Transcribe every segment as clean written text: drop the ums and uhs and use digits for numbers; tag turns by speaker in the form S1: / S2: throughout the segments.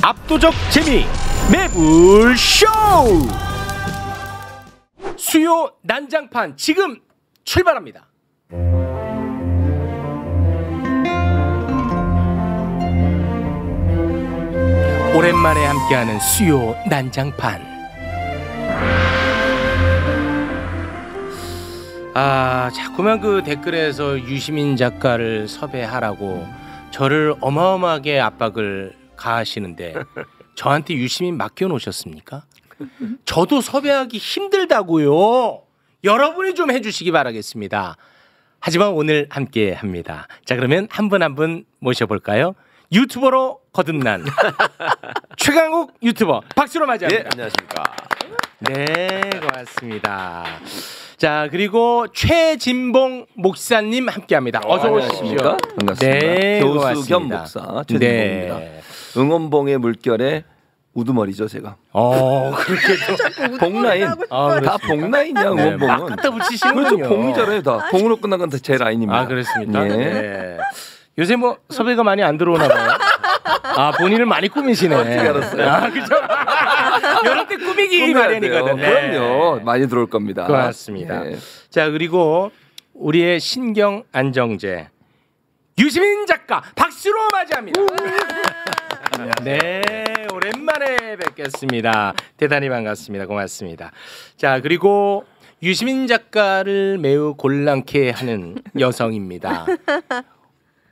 S1: 압도적 재미 매불쇼 수요 난장판 지금 출발합니다. 오랜만에 함께하는 수요 난장판. 자꾸만 그 댓글에서 유시민 작가를 섭외하라고 저를 어마어마하게 압박을 가하시는데 저한테 유시민 맡겨놓으셨습니까? 저도 섭외하기 힘들다고요. 여러분이 좀 해주시기 바라겠습니다. 하지만 오늘 함께합니다. 자, 그러면 한 분 한 분 모셔볼까요? 유튜버로 거듭난 최강욱 유튜버 박수로 맞이합니다.
S2: 네, 안녕하십니까.
S1: 네, 고맙습니다. 자, 그리고 최진봉 목사님 함께합니다. 어서 오십시오.
S2: 반갑습니다.
S1: 네,
S2: 교수
S1: 고맙습니다.
S2: 겸 목사 최진봉입니다.
S1: 네.
S2: 응원봉의 물결에 우두머리죠, 제가.
S1: 그렇게
S2: 봉라인. 다 봉라인이야, 응원봉은.
S1: 막 갖다 붙이시는군요.
S2: 그렇죠, 봉이잖아요, 다. 봉으로 끝난 건 제 라인입니다.
S1: 그렇습니까?
S2: 네.
S1: 네. 요새 뭐 섭외가 많이 안 들어오나 봐요. 본인을 많이 꾸미시네.
S2: 어떻게 알았어요?
S1: 그죠? 이럴 때 꾸미기 마련이거든요. 네.
S2: 그럼요, 많이 들어올 겁니다.
S1: 고맙습니다.
S2: 네.
S1: 자, 그리고 우리의 신경 안정제 유시민 작가 박수로 맞이합니다. 네, 오랜만에 뵙겠습니다. 대단히 반갑습니다. 고맙습니다. 자, 그리고 유시민 작가를 매우 곤란케 하는 여성입니다.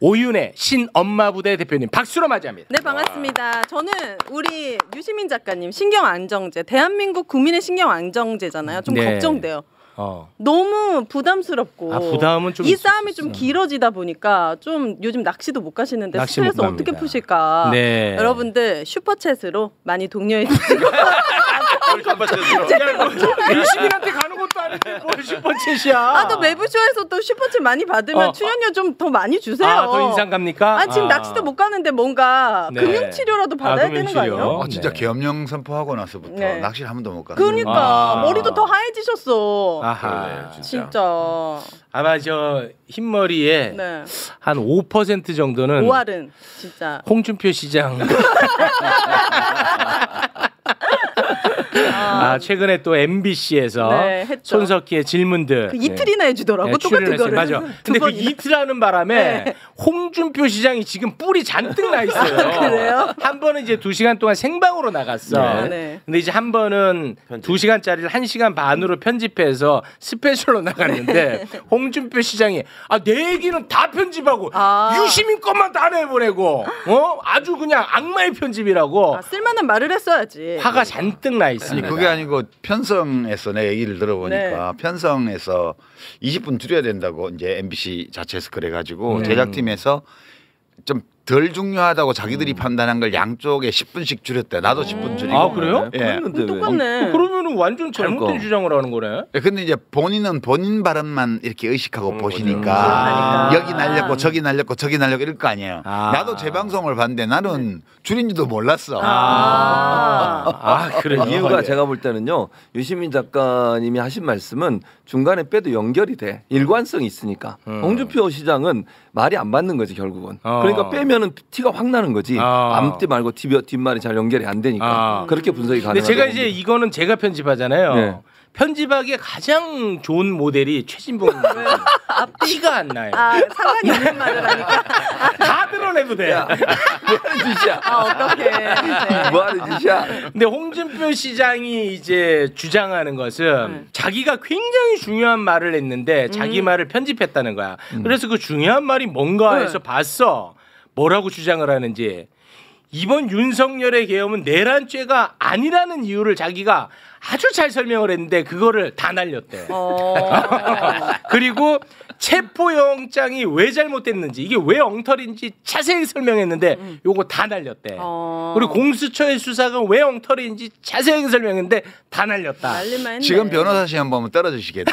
S1: 오윤의 신엄마부대 대표님 박수로 맞이합니다.
S3: 네, 반갑습니다. 저는 우리 유시민 작가님 신경 안정제, 대한민국 국민의 신경 안정제잖아요. 좀
S1: 네.
S3: 걱정돼요. 너무 부담스럽고
S1: 부담은 좀
S3: 이 싸움이 좀 길어지다 보니까 좀 요즘 낚시도 못 가시는데
S1: 낚시
S3: 스트레스
S1: 못
S3: 어떻게
S1: 갑니다.
S3: 푸실까?
S1: 네.
S3: 여러분들 슈퍼챗으로 많이 독려해 주시고
S1: 유시민한테 가는 것도 아닌데 뭘 슈퍼챗이야.
S3: 또 매부쇼에서 또 슈퍼챗 많이 받으면 출연료 좀 더 많이 주세요.
S1: 더 인상 갑니까?
S3: 지금 낚시도 못 가는데 뭔가
S1: 네.
S3: 금융치료라도 받아야 되는 거 아니에요?
S4: 진짜 계엄령 선포하고 나서부터
S3: 네.
S4: 낚시를 한 번도 못 갔어요.
S3: 그러니까 머리도 더 하얘지셨어.
S1: 아하.
S3: 진짜.
S1: 아마 저 흰머리에
S3: 네.
S1: 한 5% 정도는
S3: 오할은 진짜.
S1: 홍준표 시장. 최근에 또 MBC에서
S3: 네, 했죠.
S1: 손석희의 질문들
S3: 그 이틀이나 해주더라고. 똑같은
S1: 출연했어요.
S3: 거를.
S1: 맞아. 근데 그
S3: 번이나.
S1: 이틀 하는 바람에
S3: 네.
S1: 홍준표 시장이 지금 뿔이 잔뜩 나 있어요.
S3: 그래요?
S1: 한 번은 이제 2시간 동안 생방으로 나갔어.
S3: 네.
S1: 근데 이제 한 번은 2시간짜리를 1시간 반으로 편집해서 스페셜로 나갔는데 홍준표 시장이 내 얘기는 다 편집하고 유시민 것만 다 내보내고 아주 그냥 악마의 편집이라고
S3: 쓸만한 말을 했어야지.
S1: 화가 잔뜩 나 있습니다.
S4: 그게 아니고 편성에서 내 얘기를 들어보니까 편성에서 20분 줄여야 된다고 이제 MBC 자체에서 그래가지고 제작팀에서 좀 덜 중요하다고 자기들이 판단한 걸 양쪽에 10분씩 줄였대. 나도 10분 줄이고.
S1: 그래요?
S4: 예.
S2: 그랬는데 왜?
S3: 똑같네.
S1: 그러면은 완전 잘못된
S2: 그러니까.
S1: 주장을 하는 거네.
S4: 근데 이제 본인은 본인 발언만 이렇게 의식하고 보시니까 여기 날렸고 저기 날렸고 저기 날렸고 이럴 거 아니에요. 나도 재방송을 봤는데 나는 줄인지도 몰랐어.
S1: 그래.
S2: 이유가 제가 볼 때는요, 유시민 작가님이 하신 말씀은 중간에 빼도 연결이 돼. 일관성이 있으니까. 홍준표 시장은 말이 안 맞는 거지 결국은. 그러니까 빼면은 티가 확 나는 거지. 앞뒤 말고 뒷말이 잘 연결이 안 되니까. 그렇게 분석이 가능하다.
S1: 근데 제가 이제 이거는 제가 편집하잖아요.
S2: 네.
S1: 편집하기에 가장 좋은 모델이 최진봉. 티가 안 나요.
S3: 상관이 없는 말을 하니까.
S1: 다 드러내도 돼.
S2: 뭐하는 짓이야?
S3: 어떡해. 네.
S2: 뭐하는 짓이야?
S1: 근데 홍준표 시장이 이제 주장하는 것은 자기가 굉장히 중요한 말을 했는데 자기 말을 편집했다는 거야. 그래서 그 중요한 말이 뭔가 해서 봤어. 뭐라고 주장을 하는지. 이번 윤석열의 계엄은 내란죄가 아니라는 이유를 자기가 아주 잘 설명을 했는데 그거를 다 날렸대. 그리고 체포영장이 왜 잘못됐는지 이게 왜 엉터리인지 자세히 설명했는데 요거 다 날렸대. 그리고 공수처의 수사가 왜 엉터리인지 자세히 설명했는데 다 날렸다.
S3: 날릴만 했네.
S4: 지금 변호사 시험 보면 떨어지시겠다.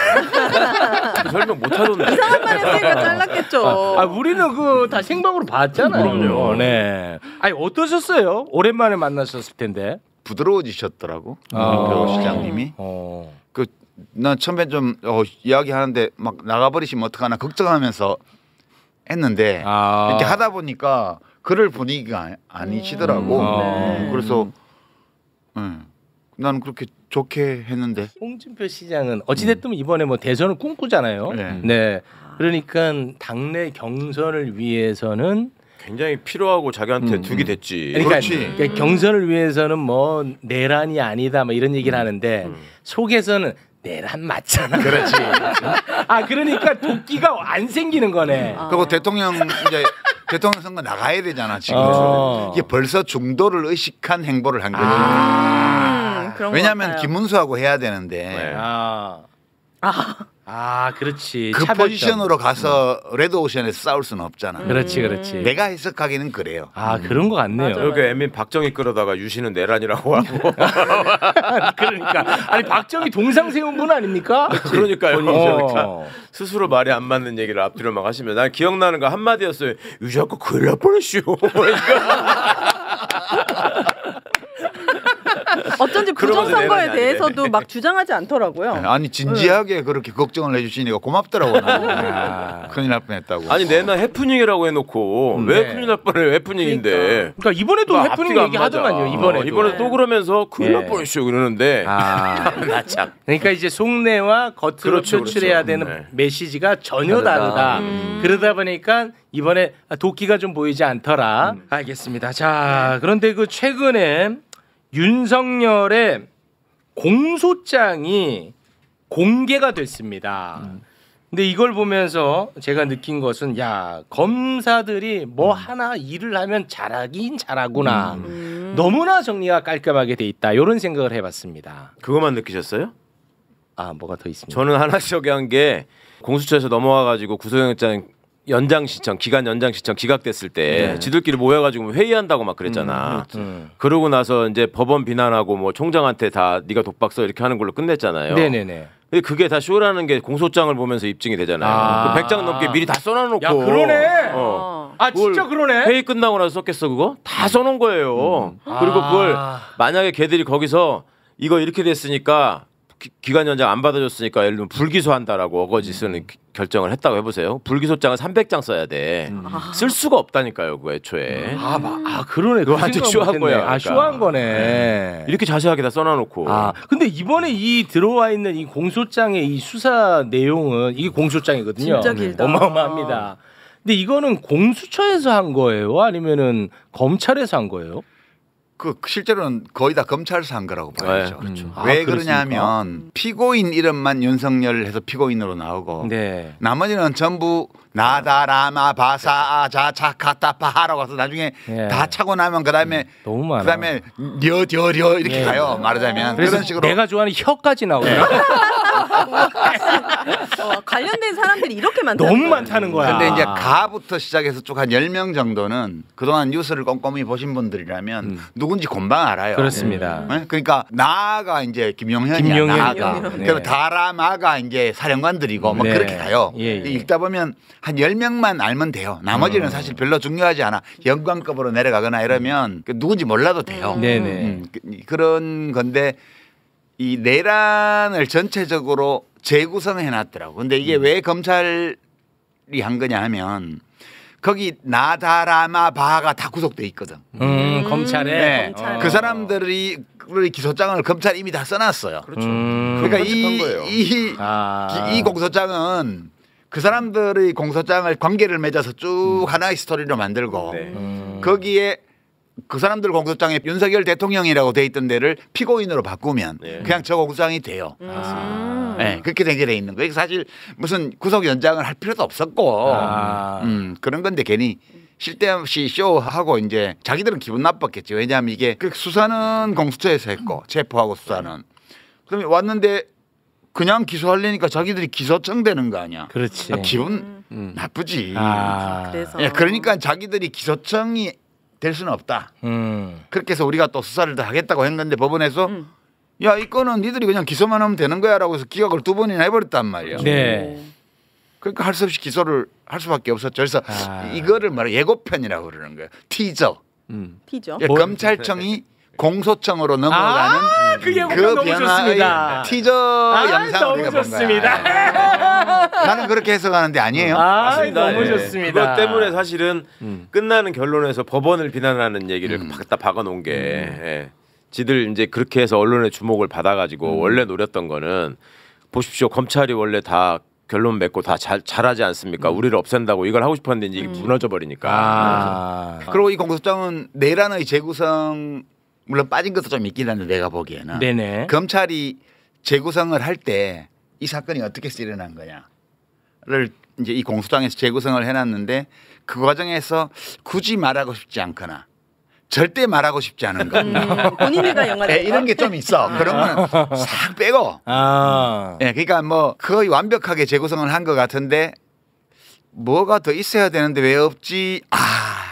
S2: 설명 못 하던데.
S3: 이상한 말 했으니까 잘랐겠죠.
S1: 우리는 그 다 생방으로 봤잖아요.
S2: 그럼요.
S1: 네. 어떠셨어요? 오랜만에 만나셨을 텐데.
S4: 부드러워지셨더라고. 홍준표 시장님이. 난 처음에 좀 이야기하는데 막 나가버리시면 어떡하나 걱정하면서 했는데 이렇게 하다 보니까 그럴 분위기가 아니시더라고.
S3: 네.
S4: 그래서 나는 그렇게 좋게 했는데.
S1: 홍준표 시장은 어찌됐든 이번에 뭐 대선을 꿈꾸잖아요.
S4: 네.
S1: 네. 그러니까 당내 경선을 위해서는
S5: 굉장히 필요하고 자기한테 득이 됐지.
S1: 그러니까 경선을 위해서는 뭐 내란이 아니다 뭐 이런 얘기를 하는데 속에서는 내란 맞잖아.
S5: 그렇지.
S1: 아 그러니까 도끼가 안 생기는 거네.
S4: 그리고 대통령 이제 대통령 선거 나가야 되잖아 지금. 이게 벌써 중도를 의식한 행보를 한 거죠.
S3: 그런
S4: 왜냐하면
S3: 것 같아요.
S4: 김문수하고 해야 되는데
S5: 네.
S1: 그렇지.
S4: 그
S1: 차별점.
S4: 포지션으로 가서 레드오션에서 싸울 수는 없잖아.
S1: 그렇지, 그렇지.
S4: 내가 해석하기는 그래요.
S1: 그런 거 같네요.
S3: 맞아.
S5: 이렇게 애민 박정희 끌어다가 유시는 내란이라고 하고.
S1: 그러니까 아니 박정희 동상 세운 분 아닙니까?
S5: 그러니까요.
S1: 어.
S5: 스스로 말이 안 맞는 얘기를 앞뒤로 막 하시면 난 기억나는 거 한마디였어요. 유시하고 큰일 날 뻔했슈.
S3: 어쩐지
S5: 그러면서
S3: 부정선거에
S5: 내란이
S3: 대해서도 막 주장하지 않더라고요.
S4: 아니 진지하게 그렇게 걱정을 해주시니까 고맙더라고. 나는. 큰일 날 뻔했다고.
S5: 아니 내나 해프닝이라고 해놓고 왜 큰일 날 뻔해 해프닝인데.
S1: 그러니까 이번에도 해프닝 얘기하더만요. 이번에
S5: 또 그러면서 큰일 날 뻔했슈 그러는데.
S1: 나 참. 그러니까 이제 속내와 겉으로
S5: 그렇죠,
S1: 표출해야
S5: 그렇죠.
S1: 되는
S5: 네.
S1: 메시지가 전혀 다르다. 그러다 보니까 이번에 도끼가 좀 보이지 않더라. 알겠습니다. 자, 그런데 그 최근에 윤석열의 공소장이 공개가 됐습니다. 근데 이걸 보면서 제가 느낀 것은 야 검사들이 뭐 하나 일을 하면 잘하긴 잘하구나. 너무나 정리가 깔끔하게 돼 있다. 이런 생각을 해봤습니다.
S5: 그것만 느끼셨어요?
S1: 뭐가 더 있습니까?
S5: 저는 하나 저기한 게 공수처에서 넘어와가지고 구속영장 연장 신청 기간 연장 신청 기각됐을 때 지들끼리 모여가지고 회의한다고 막 그랬잖아. 그러고 나서 이제 법원 비난하고 뭐 총장한테 다 네가 독박 써 이렇게 하는 걸로 끝냈잖아요.
S1: 네네네.
S5: 근데 그게 다 쇼라는 게 공소장을 보면서 입증이 되잖아요. 그 100장 넘게 미리 다 써놔놓고.
S1: 야 그러네. 진짜
S5: 그걸
S1: 그러네.
S5: 회의 끝나고 나서 썼겠어 그거? 다 써놓은 거예요. 그리고 그걸 만약에 걔들이 거기서 이거 이렇게 됐으니까 기간 연장 안 받아줬으니까 예를 들면 불기소한다라고 어거지 쓰는 결정을 했다고 해보세요. 불기소장은 300장 써야 돼. 쓸 수가 없다니까요, 그 애초에.
S1: 그러네.
S5: 그거 완전 쇼한 거야. 그러니까.
S1: 쇼한 거네.
S5: 이렇게 자세하게 다 써놔놓고.
S1: 근데 이번에 이 들어와 있는 이 공소장의 이 수사 내용은 이게 공소장이거든요.
S3: 진짜 길다.
S1: 어마어마합니다. 근데 이거는 공수처에서 한 거예요? 아니면은 검찰에서 한 거예요?
S4: 그 실제로는 거의 다 검찰에서 한 거라고 봐야죠.
S5: 그렇죠.
S4: 왜 그러냐면 피고인 이름만 윤석열 해서 피고인으로 나오고
S1: 네.
S4: 나머지는 전부 나다라마 바사 자차카타파하라고 해서 나중에 다 차고 나면 그다음에
S1: 너무 많아.
S4: 그다음에 려려려 이렇게 가요. 말하자면
S1: 그래서
S4: 그런 식으로
S1: 내가 좋아하는 혀까지 나오더라.
S3: 관련된 사람들이 이렇게 많다.
S1: 너무 많다는 거야.
S4: 근데 이제 가부터 시작해서 쭉 한 10명 정도는 그동안 뉴스를 꼼꼼히 보신 분들이라면 누군지 금방 알아요.
S1: 그렇습니다.
S4: 네? 그러니까 나가 이제 김용현이야.
S1: 김용현.
S4: 나가.
S1: 네.
S4: 그리고 다라마가 이제 사령관들이고 뭐
S1: 네.
S4: 그렇게 가요.
S1: 예.
S4: 읽다 보면 한 10명만 알면 돼요. 나머지는 사실 별로 중요하지 않아. 영관급으로 내려가거나 이러면 누군지 몰라도 돼요.
S1: 네네.
S4: 그런 건데 이 내란을 전체적으로 재구성해 놨더라고. 근데 이게 왜 검찰이 한 거냐 하면 거기 나다라마 바가 다 구속돼 있거든.
S1: 검찰에.
S4: 네.
S3: 검찰에.
S4: 그 사람들이 기소장을 검찰 이미 다 써놨어요.
S5: 그렇죠.
S4: 그러니까
S5: 거예요.
S4: 이 공소장은 그 사람들의 공소장을 관계를 맺어서 쭉 하나의 스토리로 만들고 거기에 그 사람들 공소장에 윤석열 대통령이라고 돼 있던 데를 피고인으로 바꾸면 그냥 저 공소장이 돼요. 네, 그렇게 되게 돼 있는 거예요. 사실 무슨 구속 연장을 할 필요도 없었고 그런 건데 괜히 쓸데없이 쇼하고 이제 자기들은 기분 나빴겠지. 왜냐하면 이게 그 수사는 공수처에서 했고 체포하고 수사는 그러면 왔는데 그냥 기소하려니까 자기들이 기소청 되는 거 아니야.
S1: 그렇지.
S4: 기분 나쁘지.
S3: 그래서
S4: 예, 그러니까 자기들이 기소청이 될 수는 없다. 그렇게 해서 우리가 또 수사를 더 하겠다고 했는데 법원에서 야 이거는 니들이 그냥 기소만 하면 되는 거야라고 해서 기각을 2번이나 해버렸단 말이야.
S1: 네.
S4: 그러니까 할 수 없이 기소를 할 수밖에 없었죠. 그래서 이거를 말해 예고편이라고 그러는 거예요. 티저.
S3: 티죠.
S4: 예, 검찰청이 공소청으로 넘어가는
S1: 그 예고편 너무 좋습니다.
S4: 티저 영상을
S1: 너무
S4: 우리가 본
S1: 좋습니다.
S4: 거야. 나는 그렇게 해석하는데 아니에요.
S5: 맞습니다.
S1: 너무
S5: 예.
S1: 좋습니다.
S5: 그것 때문에 사실은 끝나는 결론에서 법원을 비난하는 얘기를 갖다 박아놓은 게 예. 지들 이제 그렇게 해서 언론의 주목을 받아가지고 원래 노렸던 거는 보십시오. 검찰이 원래 다 결론 맺고 다 잘하지 않습니까? 우리를 없앤다고 이걸 하고 싶었는데 이게 무너져 버리니까.
S4: 그리고 이 공소장은 내란의 재구성 물론 빠진 것도 좀 있긴 한데 내가 보기에는
S1: 네네.
S4: 검찰이 재구성을 할 때 이 사건이 어떻게 일어난 거냐를 이제 이 공소장에서 재구성을 해놨는데 그 과정에서 굳이 말하고 싶지 않거나 절대 말하고 싶지 않은 거
S3: 본인이가 영화
S4: 이런 게 좀 있어. 그런 거는 싹 빼고 그러니까 뭐 거의 완벽하게 재구성을 한 것 같은데 뭐가 더 있어야 되는데 왜 없지?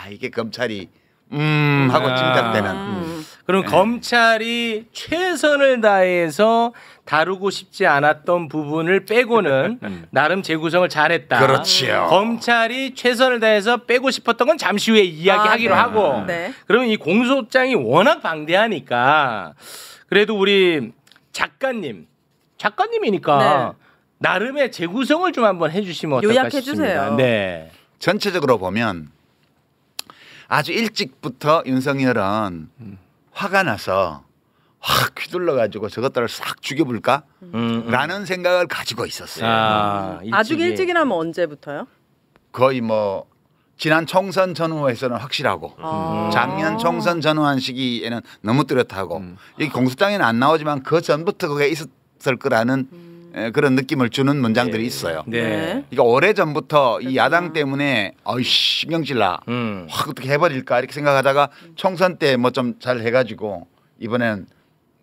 S4: 이게 검찰이 하고 짐작되는.
S1: 그럼 검찰이 최선을 다해서 다루고 싶지 않았던 부분을 빼고는 나름 재구성을 잘했다.
S4: 그렇지요.
S1: 검찰이 최선을 다해서 빼고 싶었던 건 잠시 후에 이야기하기로
S3: 네.
S1: 하고.
S3: 네.
S1: 그러면 이 공소장이 워낙 방대하니까 그래도 우리 작가님이니까 나름의 재구성을 좀 한번 해주시면 어떨까
S3: 요약해
S1: 싶습니다.
S3: 주세요.
S1: 네.
S4: 전체적으로 보면 아주 일찍부터 윤석열은 화가 나서 확 휘둘러 가지고 저것들을 싹 죽여볼까? 라는 생각을 가지고 있었어요.
S3: 아주 일찍이라면 언제부터요?
S4: 거의 뭐 지난 총선 전후에서는 확실하고 작년 총선 전후한 시기에는 너무 뚜렷하고 이 공소장에는 안 나오지만 그 전부터 그게 있었을 거라는 그런 느낌을 주는 문장들이 있어요.
S1: 네.
S4: 그러니까 오래 전부터 이 야당 때문에 신경질나 확 어떻게 해버릴까 이렇게 생각하다가 총선 때 뭐 좀 잘 해가지고 이번엔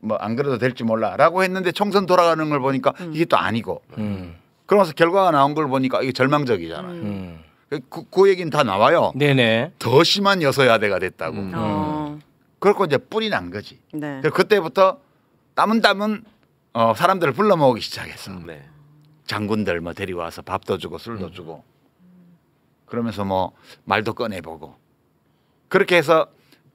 S4: 뭐 안 그래도 될지 몰라라고 했는데 총선 돌아가는 걸 보니까 이게 또 아니고 그러면서 결과가 나온 걸 보니까 이게 절망적이잖아요. 그 얘기는 다 나와요.
S1: 네네.
S4: 더 심한 여소야대가 됐다고. 그렇고 이제 뿔이 난 거지.
S3: 네.
S4: 그때부터 땀은 사람들을 불러 모으기 시작했어.
S5: 네.
S4: 장군들 뭐 데려와서 밥도 주고 술도 주고 그러면서 뭐 말도 꺼내보고 그렇게 해서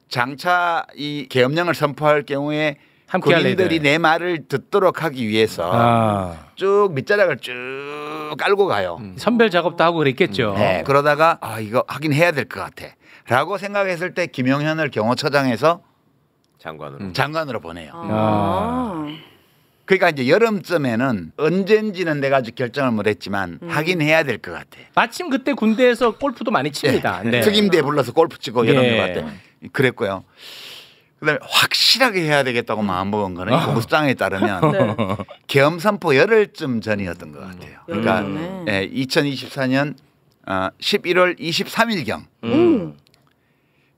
S4: 장차 이 계엄령을 선포할 경우에 군인들이 내 말을 듣도록 하기 위해서 쭉 밑자락을 쭉 깔고 가요.
S1: 선별 작업도 하고 그랬겠죠.
S4: 네. 그러다가 이거 하긴 해야 될 것 같아 라고 생각했을 때 김용현을 경호처장에서 장관으로 보내요. 그러니까 이제 여름쯤에는 언젠지는 내가 아직 결정을 못했지만 하긴 해야 될 것 같아.
S1: 마침 그때 군대에서 골프도 많이 칩니다.
S4: 네. 특임대 불러서 골프 치고 여름에 갔대. 그랬고요. 그다음에 확실하게 해야 되겠다고 마음먹은 거는 이 공소장에 따르면 계엄 선포 열흘쯤 전이었던 것 같아요. 그러니까 2024년 11월 23일경.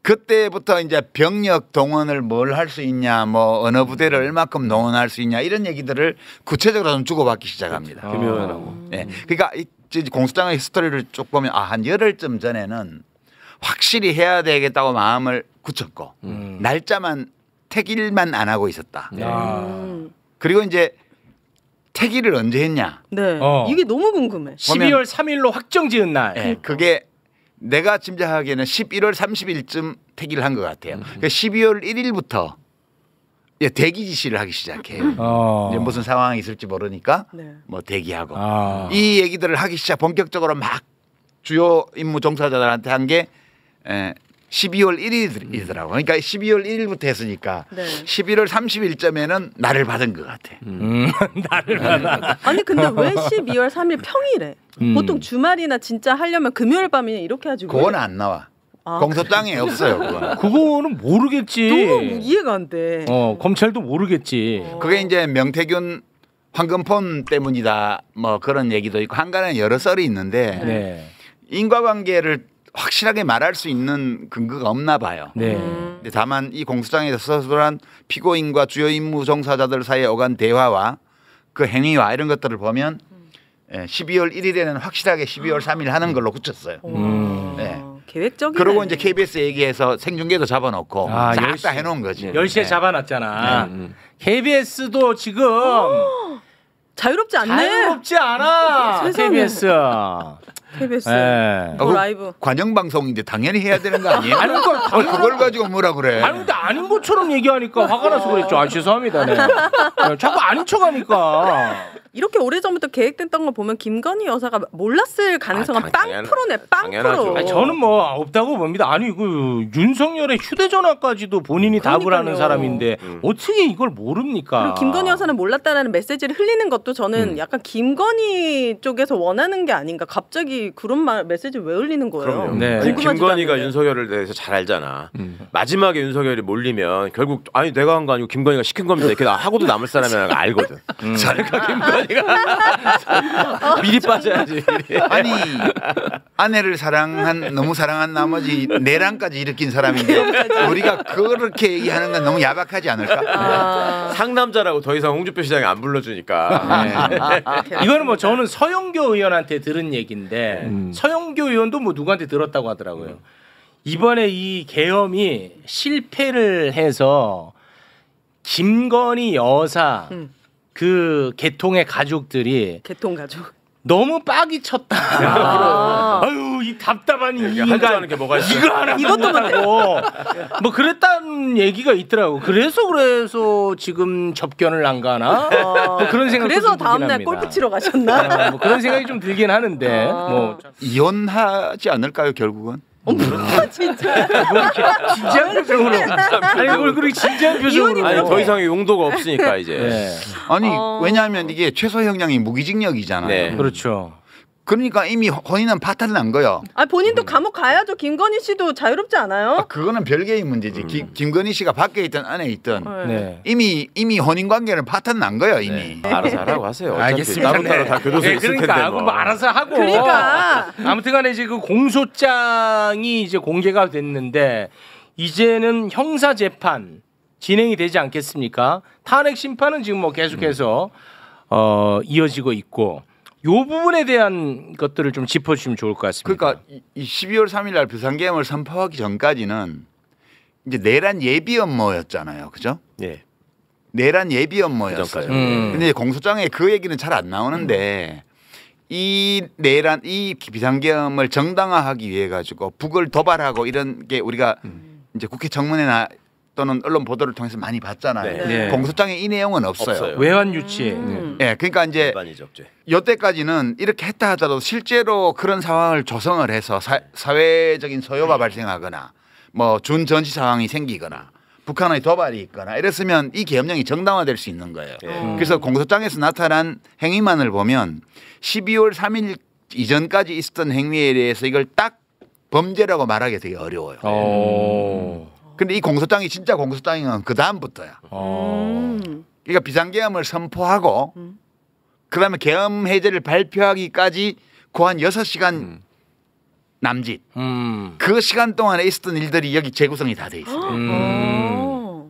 S4: 그때부터 이제 병력 동원을 뭘 할 수 있냐, 뭐 어느 부대를 얼마큼 동원할 수 있냐 이런 얘기들을 구체적으로 좀 주고받기 시작합니다.
S5: 김용현하고.
S4: 그러니까 이 공소장의 스토리를 쭉 보면 한 열흘쯤 전에는 확실히 해야 되겠다고 마음을 굳혔고 날짜만 택일만 안 하고 있었다. 그리고 이제 택일을 언제 했냐?
S3: 네. 이게 너무 궁금해.
S1: 12월 3일로 확정 지은 날.
S4: 그게 내가 짐작하기에는 11월 30일쯤 택일을 한 것 같아요. 그러니까 12월 1일부터 대기 지시를 하기 시작해요. 이제 무슨 상황이 있을지 모르니까 뭐 대기하고 이 얘기들을 하기 시작 본격적으로 막 주요 임무 종사자들한테 한 게 12월 1일이더라고. 그러니까 12월 1일부터 했으니까 11월 30일쯤에는 날을 받은 것 같아.
S1: 날을 받아.
S3: 아니 근데 왜 12월 3일 평일에? 보통 주말이나 진짜 하려면 금요일 밤이나 이렇게 하지.
S4: 그건 안 나와. 공소장에 없어요.
S1: 그거는 모르겠지.
S3: 너무 이해가 안 돼.
S1: 검찰도 모르겠지.
S4: 그게 이제 명태균 황금폰 때문이다. 뭐 그런 얘기도 있고 한간에 여러 썰이 있는데 인과관계를 확실하게 말할 수 있는 근거가 없나 봐요. 근데 다만 이 공소장에서 서술한 피고인과 주요 임무 종사자들 사이에 오간 대화와 그 행위와 이런 것들을 보면 12월 1일에는 확실하게 12월 3일 하는 걸로 굳혔어요.
S3: 계획적이네.
S4: 그리고 이제 KBS 얘기해서 생중계도 잡아놓고 싹 다 해놓은 거지.
S1: 10시에 잡아놨잖아. KBS도 지금
S3: 자유롭지 않네.
S1: 자유롭지 않아.
S3: 세상에.
S1: KBS.
S3: KBS
S1: 예.
S3: 라이브.
S4: 관영 방송인데 당연히 해야 되는 거 아니에요?
S1: 아니,
S4: 그걸 가지고 뭐라 그래?
S1: 아니 근데 아닌 것처럼 얘기하니까 화가 나서 그랬죠. 아 죄송합니다. 네. 자꾸 아닌 척하니까.
S3: 이렇게 오래전부터 계획됐던 거 보면 김건희 여사가 몰랐을 가능성은 빵프로네.
S5: 당연하죠.
S3: 빵프로.
S1: 아니, 저는 뭐 없다고 봅니다. 아니 그 윤석열의 휴대전화까지도 본인이 답을 하는 사람인데 어떻게 이걸 모릅니까?
S3: 그리고 김건희 여사는 몰랐다라는 메시지를 흘리는 것도 저는 약간 김건희 쪽에서 원하는 게 아닌가. 갑자기 그런 메시지 왜 흘리는 거예요?
S5: 그럼요.
S1: 네.
S5: 아니,
S3: 궁금하지도
S5: 김건희가
S3: 않은데.
S5: 윤석열을 대해서 잘 알잖아. 마지막에 윤석열이 몰리면 결국 아니 내가 한 거 아니고 김건희가 시킨 겁니다. 이렇게 하고도 남을 사람이라는 걸 알거든. 그러니까 김건희가 미리 빠져야지. 미리.
S4: 아니 아내를 너무 사랑한 나머지 내란까지 일으킨 사람인데 우리가 그렇게 얘기하는 건 너무 야박하지 않을까?
S5: 상남자라고 더 이상 홍준표 시장이 안 불러주니까.
S1: 네. 이거는 뭐 저는 서영교 의원한테 들은 얘기인데 서영교 의원도 뭐 누구한테 들었다고 하더라고요. 이번에 이 계엄이 실패를 해서 김건희 여사 그 개통의 가족들이
S3: 개통 가족.
S1: 너무 빡이 쳤다. 아유 이 답답한 이
S5: 할 줄
S1: 인간
S5: 아는 게 뭐가 있어?
S1: 이거 하나
S3: 이것도
S1: 못하고 뭐 그랬다는 얘기가 있더라고. 그래서 지금 접견을 안 가나? 뭐 그런 생각.
S3: 그래서 다음날 골프 치러 가셨나?
S1: 뭐 그런 생각이 좀 들긴 하는데 뭐
S4: 이혼하지 않을까요 결국은?
S3: 진짜.
S1: 진지한 표정으로 아니 이걸 그렇게 진지한 표정으로
S5: 아니 더 이상의 용도가 없으니까 이제.
S1: 네.
S4: 아니 왜냐하면 이게 최소 형량이 무기징역이잖아요.
S5: 네.
S1: 그렇죠.
S4: 그러니까 이미 혼인은 파탄 난 거요.
S3: 아 본인도 감옥 가야죠. 김건희 씨도 자유롭지 않아요?
S4: 그거는 별개의 문제지. 김건희 씨가 밖에 있든 안에 있든
S1: 네.
S4: 이미 혼인 관계는 파탄 난 거예요 이미.
S5: 알아서 하라고 하세요. 어차피
S1: 알겠습니다.
S5: 따로따로 다 교도소에 있을
S1: 그러니까
S5: 텐데
S1: 뭐 알아서 하고.
S3: 그러니까.
S1: 아무튼간에 이제 그 공소장이 이제 공개가 됐는데 이제는 형사 재판 진행이 되지 않겠습니까? 탄핵 심판은 지금 뭐 계속해서 이어지고 있고. 요 부분에 대한 것들을 좀 짚어주시면 좋을 것 같습니다.
S4: 그러니까 이 12월 3일 날 비상계엄을 선포하기 전까지는 이제 내란 예비 업무였잖아요, 그죠?
S5: 예.
S4: 내란 예비 업무였어요. 근데 공소장에 그 얘기는 잘 안 나오는데 이 비상계엄을 정당화하기 위해 가지고 북을 도발하고 이런 게 우리가 이제 국회 청문회나 또는 언론 보도를 통해서 많이 봤잖아요.
S1: 네.
S4: 공소장에 이 내용은 없어요.
S1: 외환 유치.
S4: 예, 그러니까 이제 이때까지는 이렇게 했다 하더라도 실제로 그런 상황을 조성을 해서 사회적인 소요가 발생하거나 뭐 준전시 상황이 생기거나 북한의 도발이 있거나 이랬으면 이 계엄령이 정당화될 수 있는 거예요. 그래서 공소장에서 나타난 행위만을 보면 12월 3일 이전까지 있었던 행위에 대해서 이걸 딱 범죄라고 말하기 되게 어려워요. 근데 이 공소장이 진짜 공소장이면 그 다음부터야. 그러니까 비상계엄을 선포하고 그다음에 계엄 해제를 발표하기까지 고한 6시간 남짓. 그 시간 동안에 있었던 일들이 여기 재구성이 다 돼 있어요.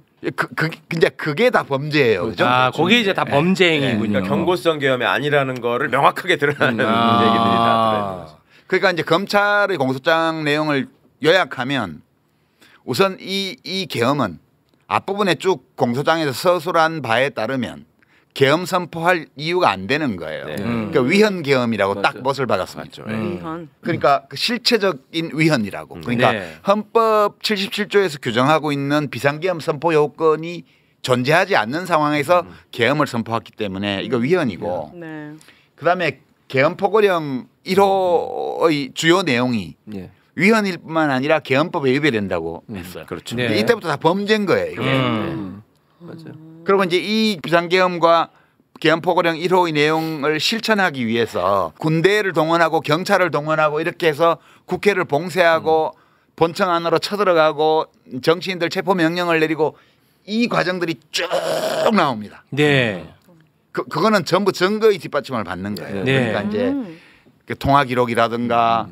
S4: 이제 그게 다 범죄예요. 그죠?
S1: 아, 그게 이제 다 범죄 행위군요.
S5: 그러니까 경고성 계엄이 아니라는 거를 명확하게 드러나는 얘기들이 다 들어있는 거죠.
S4: 그러니까 이제 검찰의 공소장 내용을 요약하면 우선 이 계엄은 앞부분에 쭉 공소장에서 서술한 바에 따르면 계엄 선포할 이유가 안 되는 거예요. 그러니까 위헌 계엄이라고 딱 못을 박았습니다.
S3: 위헌.
S4: 그러니까 그 실체적인 위헌이라고. 그러니까 헌법 77조에서 규정하고 있는 비상계엄 선포 요건이 존재하지 않는 상황에서 계엄을 선포했기 때문에 이거 위헌이고.
S3: 네.
S4: 그다음에 계엄 포고령 1호의 주요 내용이 위헌일 뿐만 아니라 계엄법에 위배된다고 했어요.
S5: 그렇죠.
S4: 근데 이때부터 다 범죄인 거예요. 이게.
S5: 맞아요.
S4: 그리고 이제 이 비상계엄과 계엄포고령 1호의 내용을 실천하기 위해서 군대를 동원하고 경찰을 동원하고 이렇게 해서 국회를 봉쇄하고 본청 안으로 쳐들어가고 정치인들 체포 명령을 내리고 이 과정들이 쭉 나옵니다.
S1: 네.
S4: 그거는 전부 증거의 뒷받침을 받는 거예요. 그러니까 이제 통화 기록이라든가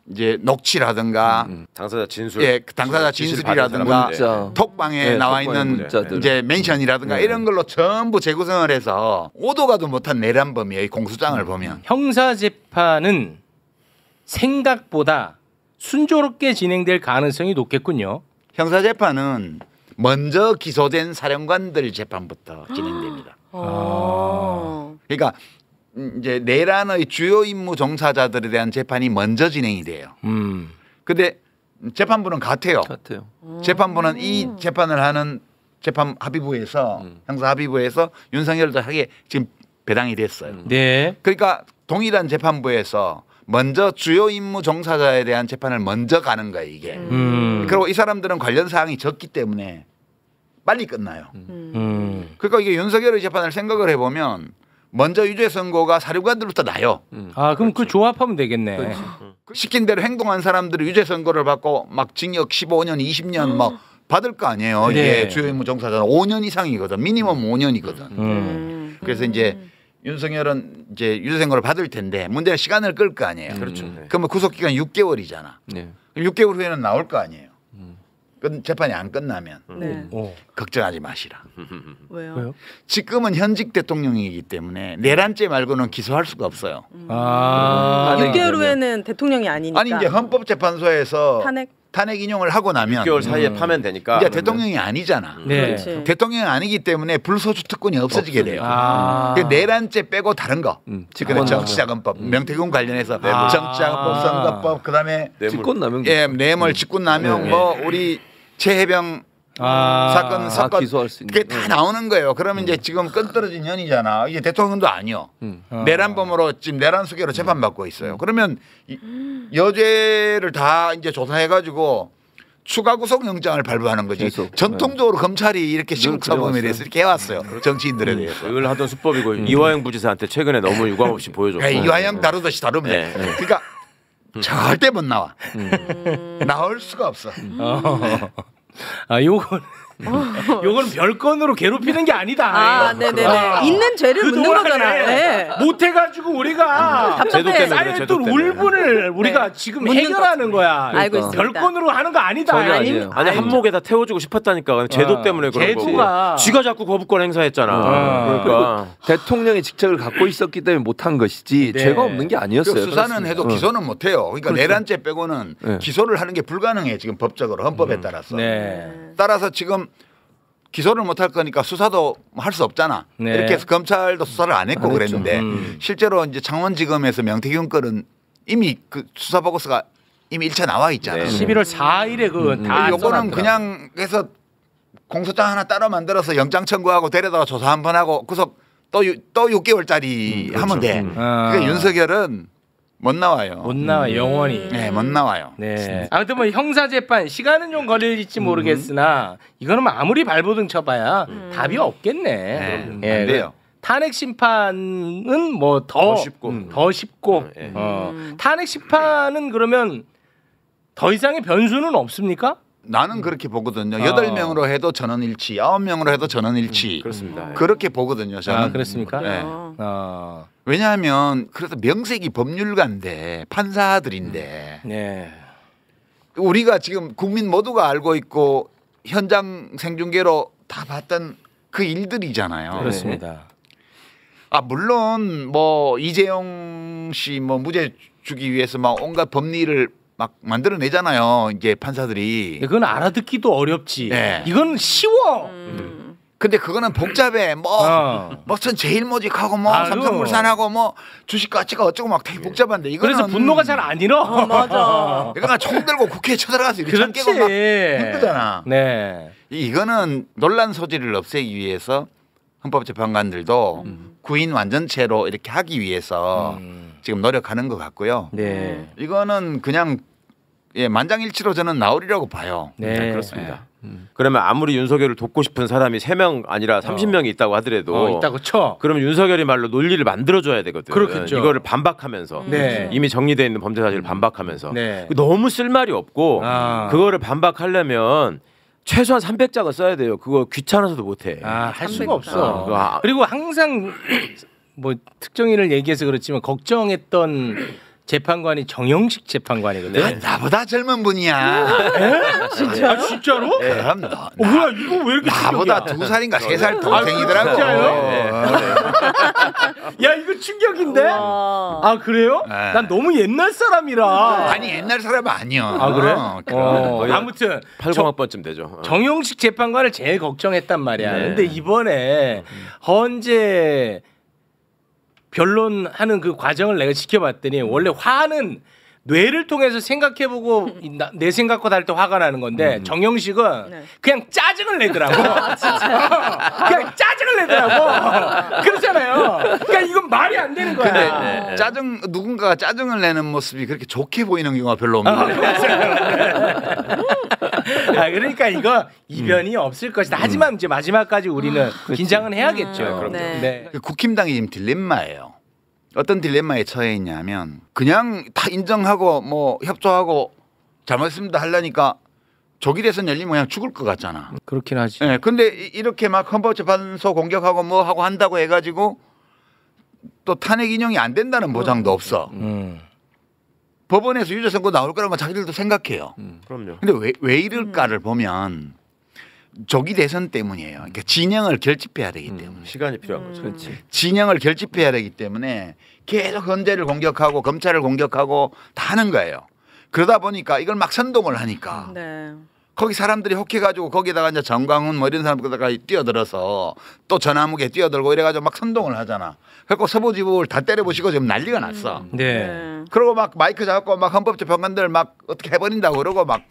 S4: 이제 녹취라든가
S5: 당사자 진술,
S4: 당사자 진술이라든가 톡방에 나와 있는 이제 멘션이라든가 이런 걸로 전부 재구성을 해서 오도 가도 못한 내란범이에요. 이 공소장을 보면
S1: 형사 재판은 생각보다 순조롭게 진행될 가능성이 높겠군요.
S4: 형사 재판은 먼저 기소된 사령관들 재판부터 진행됩니다. 그러니까 이제 내란의 주요 임무 종사자들에 대한 재판이 먼저 진행이 돼요. 근데 재판부는 같아요. 재판부는 이 재판을 하는 재판 합의부에서 형사 합의부에서 윤석열에게 지금 배당이 됐어요.
S1: 네.
S4: 그러니까 동일한 재판부에서 먼저 주요 임무 종사자에 대한 재판을 먼저 가는 거예요, 이게. 그리고 이 사람들은 관련 사항이 적기 때문에 빨리 끝나요. 그러니까 이게 윤석열의 재판을 생각을 해보면 먼저 유죄 선고가 사령관들부터 나요.
S1: 아 그럼 그 조합하면 되겠네.
S4: 시킨 대로 행동한 사람들이 유죄 선고를 받고 막 징역 15년, 20년 막 받을 거 아니에요. 이게
S1: 네.
S4: 주요 임무 종사자는 5년 이상이거든. 미니멈 5년이거든. 그래서 이제 윤석열은 이제 유죄 선고를 받을 텐데 문제는 시간을 끌 거 아니에요.
S5: 그렇죠.
S4: 그러면 구속 기간 6개월이잖아.
S2: 네.
S4: 6개월 후에는 나올 거 아니에요. 재판이 안 끝나면
S3: 네.
S4: 걱정하지 마시라.
S3: 왜요?
S4: 지금은 현직 대통령이기 때문에 내란죄 말고는 기소할 수가 없어요.
S1: 아
S3: 6개월 후에는 대통령이 아니니까.
S4: 아니 이제 헌법재판소에서 탄핵 인용을 하고 나면
S5: 6개월 사이에 파면 되니까
S4: 이제 대통령이 아니잖아.
S1: 네.
S3: 그렇지.
S4: 대통령이 아니기 때문에 불소추 특권이 없어지게 돼요.
S1: 아.
S4: 그 내란죄 빼고 다른 거.
S2: 직권남용.
S4: 정치자금법, 명태균 관련해서
S1: 아.
S4: 정치자금법, 선거법, 그다음에
S2: 직권남용.
S4: 예, 뇌물, 직권남용, 뭐 우리 최해병 사건
S2: 기소할 수 있는.
S4: 그게 다 나오는 거예요. 그러면 이제 지금 끈떨어진 년이잖아. 이게 대통령도 아니요. 내란범으로 지금 내란 수개로 재판받고 있어요. 그러면 여죄를 다 이제 조사해가지고 추가 구속영장을 발부하는 거지.
S2: 계속.
S4: 전통적으로 검찰이 이렇게 시국사범에
S2: 그래왔어요.
S4: 대해서 이렇게 해왔어요. 정치인들에 대해서.
S5: 이걸 하던 수법이고 이화영 부지사한테 최근에 너무 유감없이 보여줬고
S4: 그러니까 이화영 다루듯이 다루면 돼.
S5: 네.
S4: 그러니까 절대 못 나와. 나올 수가 없어.
S1: 아 요건 별건으로 괴롭히는 게 아니다.
S3: 아, 네네네. 있는 죄를 묻는 거잖아. 네.
S1: 못해가지고 우리가
S5: 제도 때문에 그래,
S1: 쌓였던
S5: 제도 때문에.
S1: 울분을 우리가
S3: 네.
S1: 지금
S3: 묻는
S1: 해결하는 거야.
S3: 알고 있습니다.
S1: 별건으로 하는 거 아니다.
S2: 전혀 아니에요.
S5: 아니 한목에다 태워주고 싶었다니까 제도 때문에 그런 거고
S1: 제도가
S5: 쥐가 자꾸 거부권 행사했잖아. 그러니까
S2: 대통령의 직책을 갖고 있었기 때문에 못한 것이지
S1: 네.
S2: 죄가 없는 게 아니었어요.
S4: 수사는 해도 기소는 못 해요. 그러니까 내란죄 빼고는
S2: 네.
S4: 기소를 하는 게 불가능해. 지금 법적으로 헌법에 따라서.
S1: 네.
S4: 따라서 지금 기소를 못 할 거니까 수사도 할 수 없잖아.
S1: 네.
S4: 이렇게 해서 검찰도 수사를 안 했고
S2: 안 했죠.
S4: 그랬는데 실제로 이제 창원지검에서 명태균 건은 이미 그 수사 보고서가 이미 1차 나와 있잖아.
S5: 네.
S1: 11월 4일에 그거 다
S4: 요거는
S1: 써놨더라.
S4: 그냥 해서 공소장 하나 따로 만들어서 영장 청구하고 데려다가 조사 한 번 하고 구속 또 6개월짜리 하면 돼. 그러니까 윤석열은 못 나와요.
S1: 못 나와 영원히.
S4: 네, 못 나와요.
S1: 네. 아무튼 뭐 형사 재판 시간은 좀 걸릴지 모르겠으나 이거는 뭐 아무리 발버둥 쳐봐야 답이 없겠네.
S4: 네,
S1: 예,
S4: 안 돼요.
S1: 탄핵 심판은 뭐 더
S5: 쉽고.
S1: 더 쉽고
S5: 예.
S1: 탄핵 심판은 그러면 더 이상의 변수는 없습니까?
S4: 나는 그렇게 보거든요. 8명으로 해도 전원일치, 9명으로 해도 전원일치.
S5: 그렇습니다.
S4: 그렇게 보거든요. 저는.
S1: 아 그렇습니까?
S4: 네.
S1: 왜냐하면
S4: 왜냐하면 그래서 명색이 법률가인데 판사들인데
S1: 네.
S4: 우리가 지금 국민 모두가 알고 있고 현장 생중계로 다 봤던 그 일들이잖아요.
S1: 그렇습니다.
S4: 아 물론 뭐 이재용 씨 뭐 무죄 주기 위해서 막 온갖 법리를 막 만들어내잖아요. 이제 판사들이.
S1: 그건 알아듣기도 어렵지.
S4: 네.
S1: 이건 쉬워.
S4: 근데 그거는 복잡해. 무슨 제일모직하고 뭐
S1: 아유.
S4: 삼성물산하고 뭐 주식 가치가 어쩌고 막 되게 복잡한데 이거는
S1: 그래서 분노가 잘 안 일어.
S3: 맞아.
S4: 이거는 총 들고 국회에 쳐들어가서 이렇게
S1: 그렇지.
S4: 깨고 막 힘들잖아.
S1: 네.
S4: 이거는 논란 소지를 없애기 위해서 헌법재판관들도 구인 완전체로 이렇게 하기 위해서 지금 노력하는 것 같고요.
S1: 네.
S4: 이거는 그냥 만장일치로 저는 나오리라고 봐요.
S1: 네.
S5: 그렇습니다. 그러면 아무리 윤석열을 돕고 싶은 사람이 3명 아니라 30명이 있다고 하더라도
S1: 있다고 쳐.
S5: 그러면 윤석열이 말로 논리를 만들어줘야 되거든.
S1: 그렇겠죠.
S5: 이거를 반박하면서
S1: 네.
S5: 이미 정리되어 있는 범죄 사실을 반박하면서
S1: 네.
S5: 너무 쓸 말이 없고
S1: 아.
S5: 그거를 반박하려면 최소한 300장은 써야 돼요. 그거 귀찮아서도 못해.
S1: 할 수가
S3: 300.
S1: 없어.
S5: 아.
S1: 그리고 항상 뭐 특정인을 얘기해서 그렇지만 걱정했던 재판관이 정영식 재판관이거든.
S4: 아, 나보다 젊은 분이야.
S1: 진짜? 아, 진짜로?
S4: 그럼
S1: 뭐야 이거 왜 이렇게
S4: 나보다
S1: 충격이야?
S4: 2살인가 3살 동생이더라고.
S1: 진짜요? 야 이거 충격인데?
S3: 와.
S1: 아 그래요?
S4: 네.
S1: 난 너무 옛날 사람이라.
S4: 아니 옛날 사람 아니야.
S1: 아 그래?
S5: 거의
S1: 아무튼
S5: 80학번쯤 되죠.
S1: 정영식 재판관을 제일 걱정했단 말이야.
S5: 네.
S1: 근데 이번에 헌재 변론하는 그 과정을 내가 지켜봤더니 원래 화는 뇌를 통해서 생각해보고 내 생각과 다를 때 화가 나는 건데 정영식은
S3: 네.
S1: 그냥 짜증을 내더라고. 그냥 짜증을 내더라고. 그렇잖아요. 그러니까 이건 말이 안 되는 거야.
S4: 근데 누군가가 짜증을 내는 모습이 그렇게 좋게 보이는 경우가 별로 없는 거예요.
S1: 그러니까 이거 이변이 없을 것이다. 하지만 이제 마지막까지 우리는 긴장은 해야겠죠.
S5: 그럼요.
S1: 네.
S4: 그 국힘당이 지금 딜레마예요. 어떤 딜레마에 처해 있냐면 그냥 다 인정하고 뭐 협조하고 잘못했습니다 하려니까 조기 대선 열리면 그냥 죽을 것 같잖아.
S1: 그렇긴 하지.
S4: 네, 근데 이렇게 막 헌법재판소 공격하고 뭐 하고 한다고 해가지고 또 탄핵 인용이 안 된다는 보장도 없어. 법원에서 유죄 선고 나올 거라고 자기들도 생각해요.
S5: 그럼요.
S4: 근데 왜 이럴까를 보면 조기 대선 때문이에요. 그러니까 진영을 결집해야 되기 때문에.
S5: 시간이 필요한 거죠.
S2: 그렇지.
S4: 진영을 결집해야 되기 때문에 계속 헌재를 공격하고 검찰을 공격하고 다 하는 거예요. 그러다 보니까 이걸 막 선동을 하니까
S3: 네.
S4: 거기 사람들이 혹해가지고 거기다가 이제 정광훈 뭐 이런 사람들다가 뛰어들어서 또 전화무게 뛰어들고 이래가지고 막 선동을 하잖아. 그래서 서부지법을 다 때려부시고 지금 난리가 났어.
S1: 네.
S4: 그러고 막 마이크 잡고 막 헌법재판관들 막 어떻게 해버린다고 그러고 막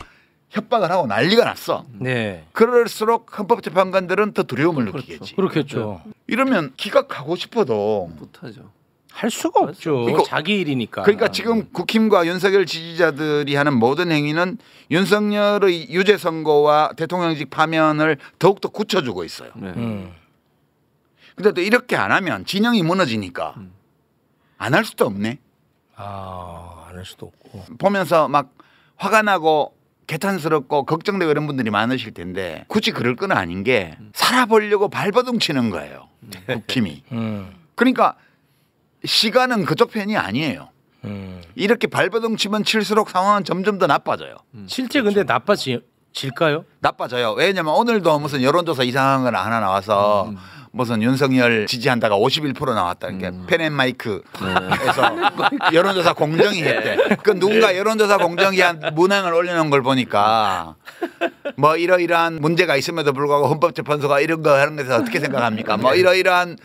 S4: 협박을 하고 난리가 났어.
S1: 네.
S4: 그럴수록 헌법재판관들은 더 두려움을 느끼겠지.
S1: 그렇겠죠.
S4: 이러면 기각하고 싶어도
S2: 못하죠.
S1: 할 수가 없죠.
S4: 이거-
S1: 자기 일이니까.
S4: 그러니까 지금 국힘과 윤석열 지지자들이 하는 모든 행위는 윤석열의 유죄 선고와 대통령직 파면을 더욱더 굳혀주고 있어요.
S2: 네.
S4: 근데 또 이렇게 안 하면 진영이 무너지니까 안 할 수도 없네.
S1: 안 할 수도 없고.
S4: 보면서 막 화가 나고 개탄스럽고 걱정되고 이런 분들이 많으실 텐데 굳이 그럴 건 아닌 게 살아보려고 발버둥 치는 거예요. 국힘이. 그러니까 시간은 그쪽 편이 아니에요. 이렇게 발버둥 치면 칠수록 상황은 점점 더 나빠져요.
S1: 실제 근데 나빠질까요?
S4: 나빠져요. 왜냐면 오늘도 무슨 여론조사 이상한 거 하나 나와서 무슨 윤석열 지지한다가 51% 나왔다. 그러니까 펜앤마이크에서 여론조사 공정위 했대. 그 누군가 여론조사 공정위한 문항을 올려놓은 걸 보니까 뭐 이러이러한 문제가 있음에도 불구하고 헌법재판소가 이런 거 하는 것에 어떻게 생각합니까? 뭐 이러이러한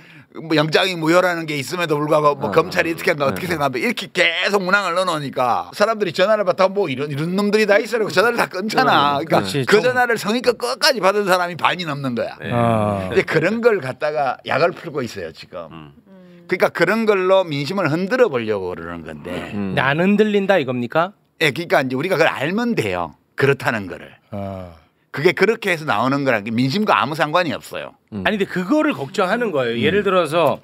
S4: 뭐 영장이 무효라는 게 있음에도 불구하고 뭐 검찰이 이렇게 한가 어떻게 생각합니까? 이렇게 계속 문항을 넣어놓으니까 사람들이 전화를 받다 뭐 이런 놈들이 다 있어라고 전화를 다 끊잖아. 그러니까
S1: 그렇지,
S4: 그
S1: 좀-
S4: 전화를 성의껏 끝까지 받은 사람이 반이 넘는 거야. 이제 그런 걸 갖다가 약을 풀고 있어요 지금. 그러니까 그런 걸로 민심을 흔들어 보려고 그러는 건데.
S1: 근데 안 흔들린다 이겁니까?
S4: 예, 그러니까 이제 우리가 그걸 알면 돼요. 그렇다는 거를. 그게 그렇게 해서 나오는 거랑 민심과 아무 상관이 없어요.
S1: 아니 근데 그거를 걱정하는 거예요. 예를 들어서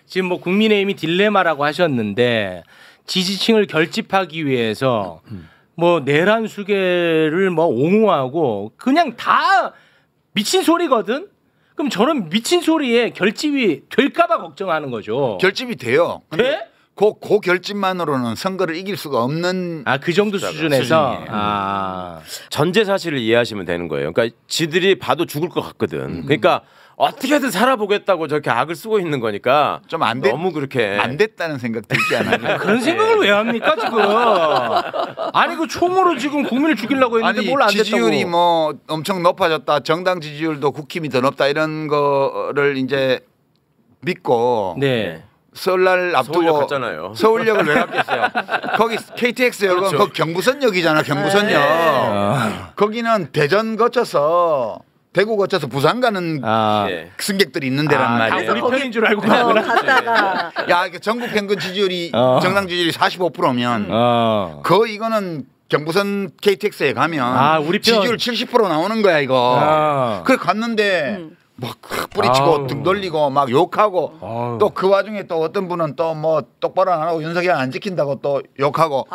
S1: 지금 뭐 국민의힘이 딜레마라고 하셨는데 지지층을 결집하기 위해서 뭐 내란 수계를 뭐 옹호하고 그냥 다 미친 소리거든. 그럼 저런 미친 소리에 결집이 될까봐 걱정하는 거죠.
S4: 결집이 돼요. 근데
S1: 돼?
S4: 그 결집만으로는 선거를 이길 수가 없는.
S1: 그 정도 수준에서.
S4: 수준이에요.
S5: 전제 사실을 이해하시면 되는 거예요. 그러니까 지들이 봐도 죽을 것 같거든. 그러니까 어떻게든 살아보겠다고 저렇게 악을 쓰고 있는 거니까
S4: 좀 안 됐.
S5: 너무 그렇게
S4: 안 됐다는 생각 들지 않아요?
S1: 그런 생각을 왜 합니까 지금? 아니 그 총으로 지금 국민을 죽이려고 했는데
S4: 아니
S1: 뭘 안 됐다고?
S4: 지지율이 뭐 엄청 높아졌다. 정당 지지율도 국힘이 더 높다 이런 거를 이제 믿고
S1: 네.
S4: 설날 앞두고
S5: 서울역 갔잖아요.
S4: 서울역을 왜 갔겠어요? 거기 KTX역은
S5: 그렇죠.
S4: 거기 경부선역이잖아. 경부선역. 거기는 대전 거쳐서 대구 거쳐서 부산 가는
S5: 예.
S4: 승객들이 있는 데란
S1: 다
S4: 말이에요.
S1: 우리 편인 줄 알고 가구나.
S3: 갔다가
S4: 야, 이게 전국 평균 지지율이 정당 지지율이 45%면 이거는 경부선 KTX에 가면
S1: 우리 편.
S4: 지지율 70% 나오는 거야 이거. 그래 갔는데 막 뿌리치고
S1: 아우.
S4: 등 돌리고 막 욕하고
S1: 아우.
S4: 또 그 와중에 또 어떤 분은 또 뭐 똑바로 안 하고 윤석열 안 지킨다고 또 욕하고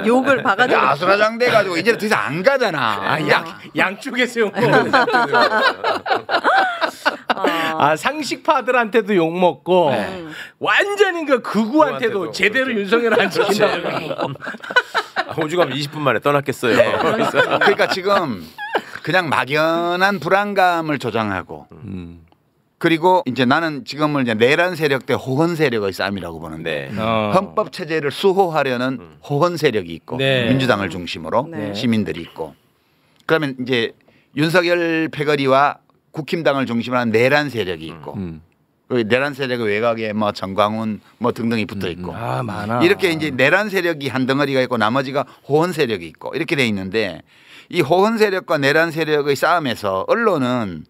S3: 욕을 봐가지고
S4: 아수라장돼 가지고 이제 더 이상 안 가잖아.
S1: 양쪽에서 욕 먹는. 상식파들한테도 욕 먹고 완전히 그 극우한테도
S5: 극우한테도
S1: 제대로
S5: 그렇죠.
S1: 윤석열 안 지킨다고.
S5: 오죽하면 20분 만에 떠났겠어요.
S4: 그러니까 지금 그냥 막연한 불안감을 조장하고 그리고 이제 나는 지금을 이제 내란 세력 대 호헌 세력의 싸움이라고 보는데
S5: 네.
S4: 헌법 체제를 수호하려는 호헌 세력이 있고
S1: 네.
S4: 민주당을 중심으로
S3: 네.
S4: 시민들이 있고 그러면 이제 윤석열 패거리와 국힘당을 중심으로 한 내란 세력이 있고 그 내란 세력의 외곽에 뭐 정광훈 뭐 등등이 붙어 있고
S1: 아 많아.
S4: 이렇게 이제 내란 세력이 한 덩어리가 있고 나머지가 호헌 세력이 있고 이렇게 돼 있는데 이 호헌 세력과 내란 세력의 싸움에서 언론은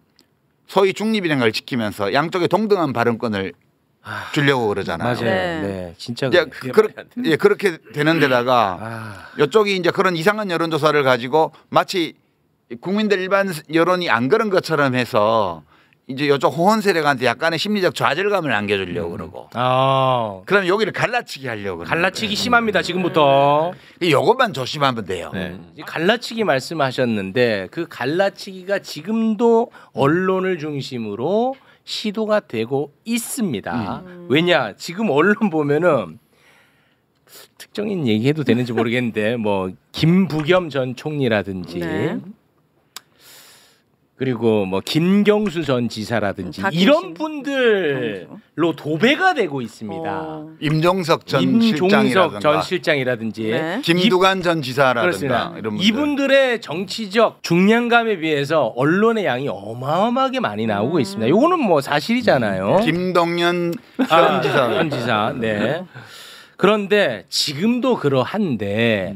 S4: 소위 중립이라는 걸 지키면서 양쪽에 동등한 발언권을 주려고 그러잖아요.
S1: 맞아요.
S3: 네.
S1: 네, 진짜
S4: 이제
S1: 그래요.
S4: 그렇게 되는 데다가 이쪽이 이제 그런 이상한 여론조사를 가지고 마치 국민들 일반 여론이 안 그런 것처럼 해서 이제 이쪽 호헌 세력한테 약간의 심리적 좌절감을 안겨주려고 그러고. 그럼 여기를 갈라치기 하려고.
S1: 갈라치기 심합니다. 지금부터.
S4: 이것만 조심하면 돼요.
S1: 네. 갈라치기 말씀하셨는데 그 갈라치기가 지금도 언론을 중심으로 시도가 되고 있습니다. 왜냐 지금 언론 보면은 특정인 얘기해도 되는지 모르겠는데 뭐 김부겸 전 총리라든지
S3: 네.
S1: 그리고 뭐 김경수 전 지사라든지 이런 분들로 도배가 되고 있습니다.
S4: 임종석 전
S1: 임종석
S4: 실장이라든가
S1: 전 실장이라든지
S3: 네.
S4: 김두관 전 지사라든가
S1: 그렇습니다.
S4: 이런 분들.
S1: 이분들의 정치적 중량감에 비해서 언론의 양이 어마어마하게 많이 나오고 있습니다. 이거는 뭐 사실이잖아요.
S4: 김동연 현 지사.
S1: 현 지사. 네. 그런데 지금도 그러한데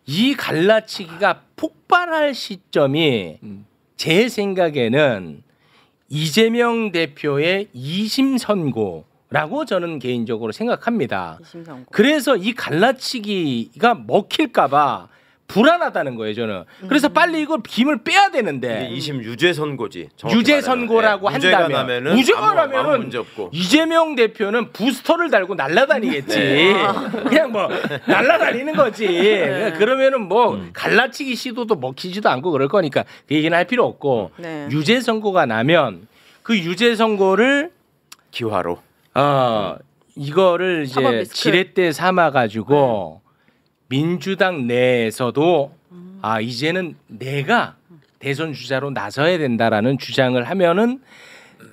S1: 이 갈라치기가 폭발할 시점이 제 생각에는 이재명 대표의 2심 선고라고 저는 개인적으로 생각합니다. 그래서 이 갈라치기가 먹힐까봐 불안하다는 거예요, 저는. 그래서 빨리 이걸 김을 빼야 되는데.
S5: 2심 유죄 선고지.
S1: 유죄 선고라고 한다면
S5: 나면은
S1: 무죄가
S5: 아무
S1: 나면은
S5: 문제 없고.
S1: 이재명 대표는 부스터를 달고 날아다니겠지. 그냥 뭐 날아다니는 거지. 그러면은 뭐 갈라치기 시도도 먹히지도 않고 그럴 거니까 그 얘기는 할 필요 없고 유죄 선고가 나면 그 유죄 선고를
S5: 기화로
S1: 이거를 이제 지렛대 삼아 가지고 민주당 내에서도 이제는 내가 대선 주자로 나서야 된다라는 주장을 하면은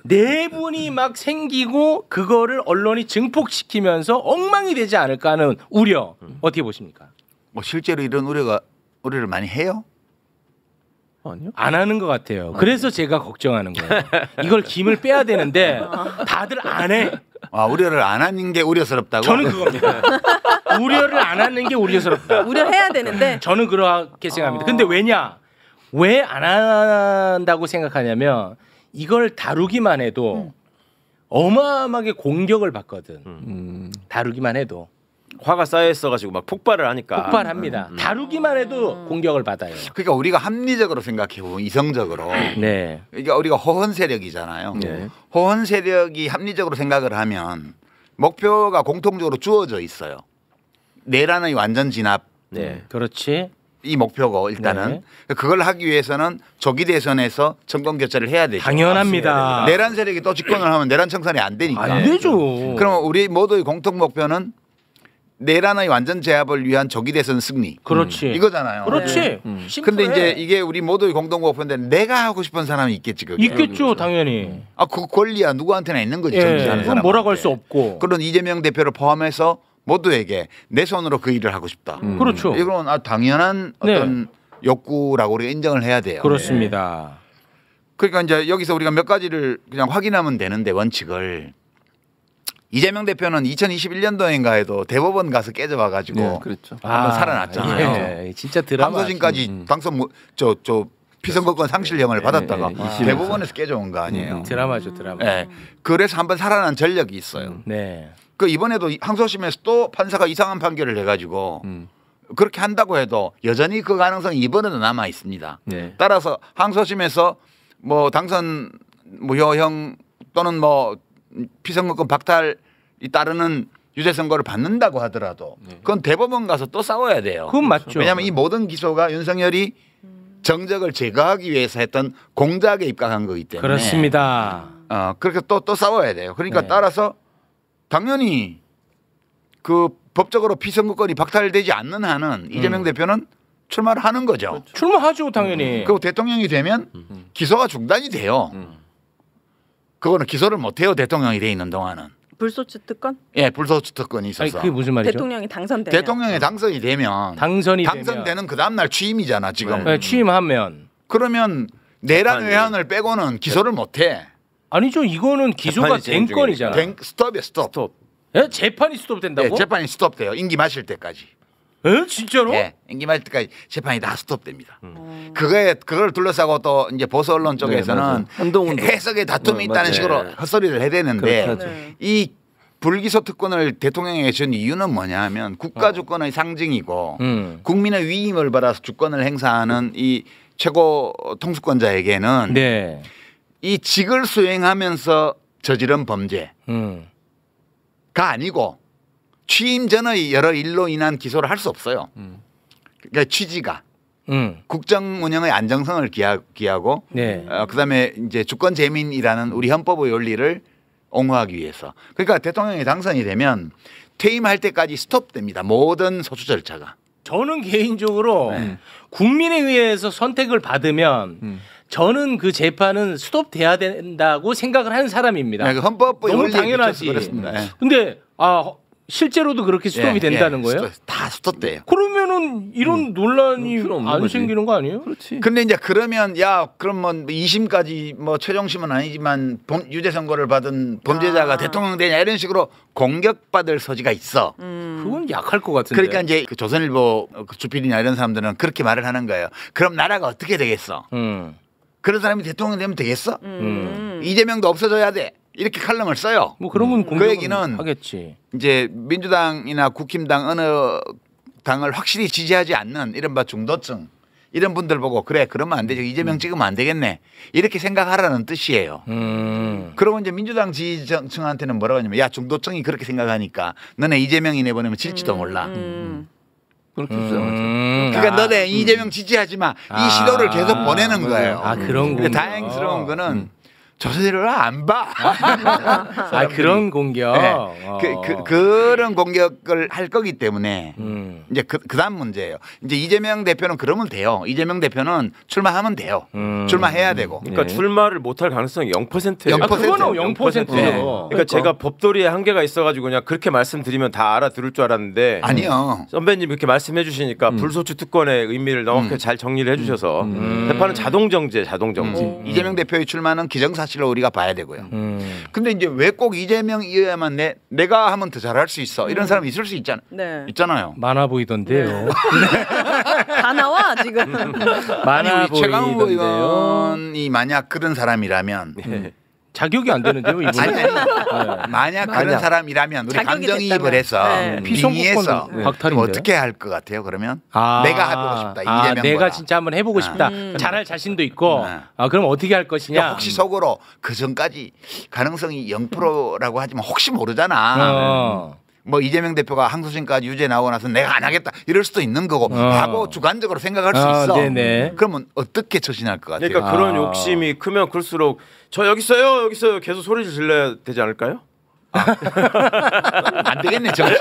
S1: 내분이 막 생기고 그거를 언론이 증폭시키면서 엉망이 되지 않을까 하는 우려 어떻게 보십니까?
S4: 뭐 실제로 이런 우려를 많이 해요?
S5: 아니요.
S1: 안 하는 것 같아요. 그래서 제가 걱정하는 거예요. 이걸 김을 빼야 되는데 다들 안 해.
S4: 우려를 안 하는 게 우려스럽다고?
S1: 저는 그겁니다. 우려를 안 하는 게 우려스럽다.
S3: 우려해야 되는데
S1: 저는 그렇게 생각합니다. 근데 왜냐? 왜 안 한다고 생각하냐면 이걸 다루기만 해도 어마어마하게 공격을 받거든. 다루기만 해도.
S5: 화가 쌓여 있어가지고 막 폭발을 하니까.
S1: 폭발합니다. 다루기만 해도 공격을 받아요.
S4: 그러니까 우리가 합리적으로 생각해보면 이성적으로
S1: 네.
S4: 그러니까 우리가 호헌 세력이잖아요.
S5: 네.
S4: 호헌 세력이 합리적으로 생각을 하면 목표가 공통적으로 주어져 있어요. 내란의 완전 진압.
S5: 네.
S1: 그렇지.
S4: 이 목표고 일단은 그걸 하기 위해서는 조기 대선에서 정권 교체를 해야 되죠.
S1: 당연합니다.
S4: 내란 세력이 또 집권을 하면 내란 청산이 안 되니까.
S1: 안 되죠.
S4: 그럼 우리 모두의 공통 목표는 내란의 완전 제압을 위한 조기 대선 승리.
S1: 그렇지.
S4: 이거잖아요.
S1: 그렇지.
S4: 근데 이제 이게 우리 모두의 공동 목표인데 내가 하고 싶은 사람이 있겠지. 그게.
S1: 있겠죠, 당연히.
S4: 그 권리야 누구한테나 있는 거지. 정치하는
S1: 그건
S4: 사람.
S1: 뭐라고 할 수 없고.
S4: 그런 이재명 대표를 포함해서 모두에게 내 손으로 그 일을 하고 싶다.
S1: 그렇죠.
S4: 이건 당연한 어떤 욕구라고 우리가 인정을 해야 돼요.
S1: 그렇습니다.
S4: 그러니까 이제 여기서 우리가 몇 가지를 그냥 확인하면 되는데 원칙을 이재명 대표는 2021년도인가에도 대법원 가서 깨져와가지고
S2: 그렇죠.
S4: 한번 살아났잖아요.
S1: 예, 진짜 드라마.
S4: 항소심까지 당선 저 피선거권 상실형을 받았다가 대법원에서 깨져온 거 아니에요.
S1: 드라마죠, 드라마.
S4: 네. 그래서 한번 살아난 전력이 있어요.
S1: 네.
S4: 그 이번에도 항소심에서 또 판사가 이상한 판결을 해가지고 그렇게 한다고 해도 여전히 그 가능성이 이번에도 남아 있습니다.
S2: 네.
S4: 따라서 항소심에서 뭐 당선 무효형 또는 뭐 피선거권 박탈이 따르는 유죄 선고를 받는다고 하더라도 그건 대법원 가서 또 싸워야 돼요.
S1: 그건 맞죠.
S4: 왜냐하면 이 모든 기소가 윤석열이 정적을 제거하기 위해서 했던 공작에 입각한 거기 때문에
S1: 그렇습니다.
S4: 그렇게 또 싸워야 돼요. 그러니까 따라서 당연히 그 법적으로 피선거권이 박탈되지 않는 한은 이재명 대표는 출마를 하는 거죠.
S1: 출마하죠, 당연히.
S4: 그리고 대통령이 되면 기소가 중단이 돼요. 그거는 기소를 못 해요. 대통령이 돼 있는 동안은.
S3: 불소추 특권?
S4: 예, 불소추 특권이
S1: 아니,
S4: 있어서.
S1: 그게 무슨 말이죠?
S3: 대통령이 당선되면.
S4: 대통령에 당선이 되면 당선되는 그 다음 날 취임이잖아, 지금.
S1: 취임하면
S4: 그러면 내란 외환을 빼고는 기소를 못 해.
S1: 아니죠. 이거는 기소가
S5: 재판이
S1: 된
S5: 진행
S1: 건이잖아요.
S4: 스톱이에요, 스톱.
S5: 스톱.
S1: 예? 재판이 스톱된다고?
S4: 예, 재판이 스톱돼요. 임기 마실 때까지.
S1: 예? 진짜로?
S4: 예, 임기 마실 때까지 재판이 다 스톱됩니다. 그걸 둘러싸고 또 이제 보수 언론 쪽에서는
S2: 맞아요. 한동훈도.
S4: 해석에 다툼이 있다는
S2: 맞아요.
S4: 식으로 헛소리를 해야 되는데
S2: 그렇게 하죠.
S3: 네.
S4: 이 불기소 특권을 대통령에게 준 이유는 뭐냐 하면 국가 주권의 상징이고 국민의 위임을 받아서 주권을 행사하는 이 최고 통수권자에게는
S1: 네.
S4: 이 직을 수행하면서 저지른 범죄가 아니고 취임 전의 여러 일로 인한 기소를 할 수 없어요. 그러니까 취지가 국정 운영의 안정성을 기하고
S1: 네.
S4: 그다음에 이제 주권 재민이라는 우리 헌법의 원리를 옹호하기 위해서. 그러니까 대통령이 당선이 되면 퇴임할 때까지 스톱됩니다. 모든 소추 절차가.
S1: 저는 개인적으로 국민에 의해서 선택을 받으면 저는 그 재판은 스톱돼야 된다고 생각을 하는 사람입니다.
S4: 네, 그 헌법의
S1: 너무
S4: 원리에
S1: 당연하지.
S4: 비춰서 그렇습니다. 네.
S1: 근데 실제로도 그렇게 스톱이 된다는 거예요?
S4: 다 스톱돼요.
S1: 그러면은 이런 논란이
S2: 필요 없는
S1: 안
S2: 거지.
S1: 생기는 거 아니에요?
S2: 그렇지.
S4: 근데 이제 그러면 야 그럼 뭐 2심까지 뭐 최종심은 아니지만 유죄 선고를 받은 범죄자가 대통령 되냐 이런 식으로 공격받을 소지가 있어.
S1: 그건 약할 것 같은데.
S4: 그러니까 이제 그 조선일보 그 주필이나 이런 사람들은 그렇게 말을 하는 거예요. 그럼 나라가 어떻게 되겠어? 그런 사람이 대통령 되면 되겠어? 이재명도 없어져야 돼. 이렇게 칼럼을 써요.
S1: 뭐 그러면
S4: 그
S1: 공격은
S4: 얘기는
S1: 하겠지.
S4: 이제 민주당이나 국힘당 어느 당을 확실히 지지하지 않는 이른바 중도층 이런 분들 보고 그래 그러면 안 되죠. 이재명 찍으면 안 되겠네. 이렇게 생각하라는 뜻이에요. 그러고 이제 민주당 지지층한테는 뭐라고 하냐면 야 중도층이 그렇게 생각하니까 너네 이재명이 내보내면 질지도 몰라.
S2: 그렇게 주장하죠.
S4: 그러니까 너네 이재명 지지하지 마. 이 시도를 계속 보내는 거예요.
S1: 아 그런
S4: 근데
S1: 공격.
S4: 다행스러운 거는 조선일보를 안 봐.
S1: 아 그런 공격.
S4: 네. 그런 공격을 할 거기 때문에 이제 그다음 문제예요. 이제 이재명 대표는 그러면 돼요. 이재명 대표는 출마하면 돼요. 출마해야 되고.
S5: 그러니까 출마를 못할 가능성이 0%예요.
S4: 0%.
S1: 아, 그거는 0%예요.
S5: 그러니까 제가 법도리에 한계가 있어가지고 그냥 그렇게 말씀드리면 다 알아들을 줄 알았는데
S4: 아니요.
S5: 선배님 이렇게 말씀해 주시니까 불소추 특권의 의미를 너무 잘 정리를 해주셔서 재판은 자동정지에 자동정지.
S4: 이재명 대표의 출마는 기정사실로 우리가 봐야 되고요. 근데 이제 왜 꼭 이재명이어야만 내가 하면 더 잘할 수 있어. 이런 사람이 있을 수
S3: 네.
S4: 있잖아요.
S1: 많아 보이던데요.
S3: 다 나와 지금.
S1: 많아
S4: 아니, 우리 최강욱
S1: 보이던데요.
S4: 의원이 만약 그런 사람이라면
S1: 자격이 안 되는데요, 이분.
S4: 만약 그런 사람이라면 우리
S3: 자격이
S4: 감정이입을
S3: 됐다면.
S4: 해서
S3: 네.
S4: 빙의해서
S1: 피선거권 박탈인데요?
S4: 어떻게 할 것 같아요? 그러면
S1: 아,
S4: 내가 해보고 싶다. 이재명보다.
S1: 내가 진짜 한번 해보고 싶다. 잘할 자신도 있고. 그럼 어떻게 할 것이냐?
S4: 그러니까 혹시 속으로 그 전까지 가능성이 0%라고 하지만 혹시 모르잖아. 뭐 이재명 대표가 항소심까지 유죄 나오고 나서 내가 안 하겠다 이럴 수도 있는 거고 하고 주관적으로 생각할 수 있어.
S1: 네네.
S4: 그러면 어떻게 처신할 것 같아요?
S5: 그러니까 그런 욕심이 크면 클수록 저 여기 있어요 여기 있어요 계속 소리를 질러야 되지 않을까요?
S4: 안 되겠네 정신.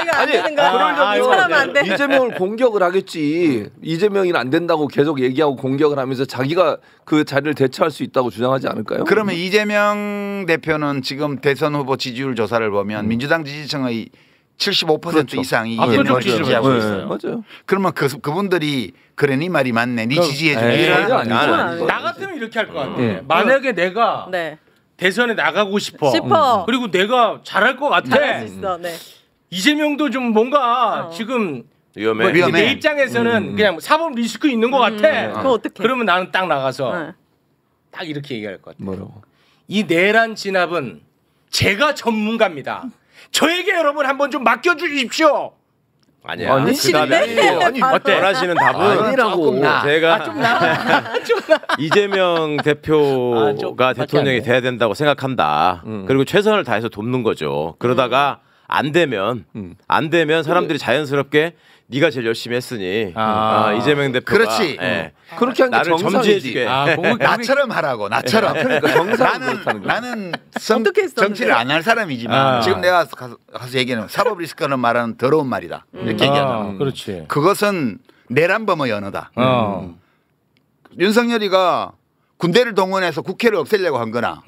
S3: 이거 안 되는 거야. 이 사람 안 돼.
S2: 이재명을 공격을 하겠지. 이재명이 안 된다고 계속 얘기하고 공격을 하면서 자기가 그 자리를 대처할 수 있다고 주장하지 않을까요?
S4: 그러면 이재명 대표는 지금 대선 후보 지지율 조사를 보면 민주당 지지층의 75%
S2: 그렇죠.
S4: 이상이
S1: 압도적
S4: 이재명을
S1: 지지를
S4: 지지하고
S1: 가지고
S4: 있어요.
S2: 맞아요.
S4: 그러면 그분들이 그래 네 말이 맞네. 네 지지해 주기.
S2: 에이,
S4: 이런
S2: 아니죠.
S1: 나 같으면 이렇게 할 것 같아. 만약에 내가
S3: 네.
S1: 대선에 나가고 싶어. 그리고 내가 잘할 것 같아.
S3: 잘할 수 있어. 네.
S1: 이재명도 좀 뭔가 지금
S5: 위험해.
S1: 뭐
S4: 위험해.
S1: 내 입장에서는 그냥 사법 리스크 있는 것 같아.
S3: 그거 어떡해?
S1: 그러면 나는 딱 나가서
S3: 네.
S1: 딱 이렇게 얘기할 것 같아.
S2: 뭐라고?
S1: 이 내란 진압은 제가 전문가입니다. 저에게 여러분 한번 좀 맡겨주십시오.
S5: 아니야.
S2: 아니,
S5: 그 다음에
S3: 아니,
S1: 어때?
S5: 원하시는 답은
S2: 아니라고.
S5: 제가 이재명 대표가
S1: 좀 밖에
S5: 대통령이
S1: 안 돼.
S5: 돼야 된다고 생각한다. 그리고 최선을 다해서 돕는 거죠. 그러다가 안 되면 사람들이 자연스럽게 네가 제일 열심히 했으니 이재명 대표가
S4: 그렇지.
S2: 그렇게 하는 게
S5: 나를 점지해주게.
S2: 정상이지.
S4: 나처럼 하라고 나처럼.
S2: 그러니까 정상으로 그렇다는 거야.
S4: 나는
S3: 어떻게 했었는데?
S4: 정치를 안 할 사람이지만 지금 내가 가서 얘기하는 사법 리스크는 말하는 더러운 말이다. 이렇게 얘기하잖아.
S1: 그렇지.
S4: 그것은 내란범의 언어다. 윤석열이가 군대를 동원해서 국회를 없애려고 한 거나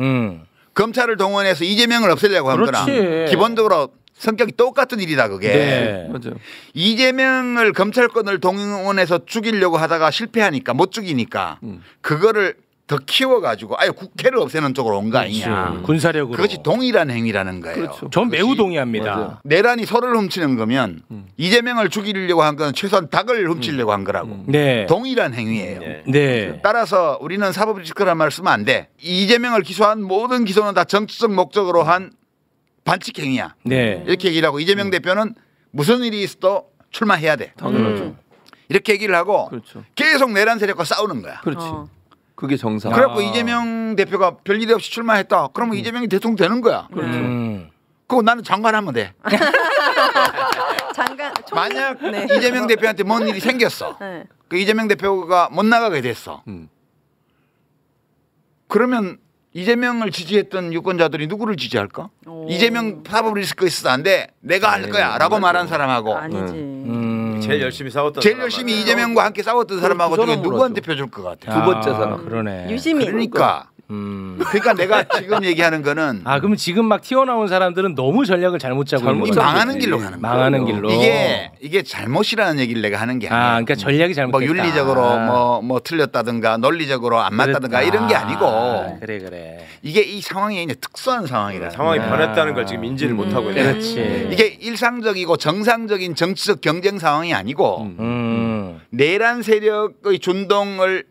S4: 검찰을 동원해서 이재명을 없애려고 한 거나
S1: 그렇지.
S4: 기본적으로 성격이 똑같은 일이다 그게.
S1: 네.
S2: 맞아요.
S4: 이재명을 검찰권을 동원해서 죽이려고 하다가 실패하니까 못 죽이니까 그거를 더 키워가지고 아예 국회를 없애는 쪽으로 온 거 아니냐.
S1: 군사력으로.
S4: 그것이 동일한 행위라는 거예요.
S2: 그렇죠.
S1: 전 매우
S4: 그것이
S1: 동의합니다.
S2: 맞아요.
S4: 내란이 소를 훔치는 거면 이재명을 죽이려고 한 건 최소한 닭을 훔치려고 한 거라고.
S1: 네.
S4: 동일한 행위예요.
S5: 네.
S1: 네.
S4: 따라서 우리는 사법 리스크란 말을 쓰면 안 돼. 이재명을 기소한 모든 기소는 다 정치적 목적으로 한 반칙 행위야.
S1: 네.
S4: 이렇게 얘기를 하고 이재명 대표는 무슨 일이 있어도 출마해야 돼.
S2: 당연하죠.
S4: 이렇게 얘기를 하고
S2: 그렇죠.
S4: 계속 내란 세력과 싸우는 거야.
S2: 그렇지.
S3: 어.
S2: 그게 정상.
S4: 그래갖고 이재명 대표가 별일 없이 출마했다. 그러면 이재명이 대통령 되는 거야. 그거 나는 장관하면 돼.
S3: 장관
S4: 만약
S3: 네.
S4: 이재명 대표한테 뭔 일이 생겼어.
S3: 네.
S4: 그 이재명 대표가 못 나가게 됐어. 그러면 이재명을 지지했던 유권자들이 누구를 지지할까?
S3: 오.
S4: 이재명 사법 리스크 있어도 안 돼. 내가 할 거야라고 말한 사람하고
S3: 아니지.
S5: 제일 열심히 싸웠던
S4: 제일
S5: 사람
S4: 열심히
S5: 말이에요.
S4: 이재명과 함께 싸웠던 사람하고
S2: 그
S4: 중에
S2: 사람으로
S4: 누구한테
S2: 하죠.
S4: 표줄 것 같아?
S2: 두 번째 사람.
S1: 그러네.
S3: 유시민.
S4: 그러니까 내가 지금 얘기하는 거는
S1: 아 그럼 지금 막 튀어나온 사람들은 너무 전략을 잘못 짜고 있는
S4: 이
S1: 거죠.
S4: 망하는 길로 가는 거야.
S1: 망하는 길로.
S4: 이게 잘못이라는 얘기를 내가 하는 게 아니야.
S1: 아 그러니까 전략이 잘못됐다.
S4: 뭐 윤리적으로 뭐 틀렸다든가 논리적으로 안 맞다든가 이런 게 아니고
S1: 그래.
S4: 이게 이 상황이 이제 특수한 상황이라.
S5: 상황이 변했다는 걸 지금 인지를 못하고 있는
S1: 그렇지.
S4: 이게 일상적이고 정상적인 정치적 경쟁 상황이 아니고 내란 세력의 준동을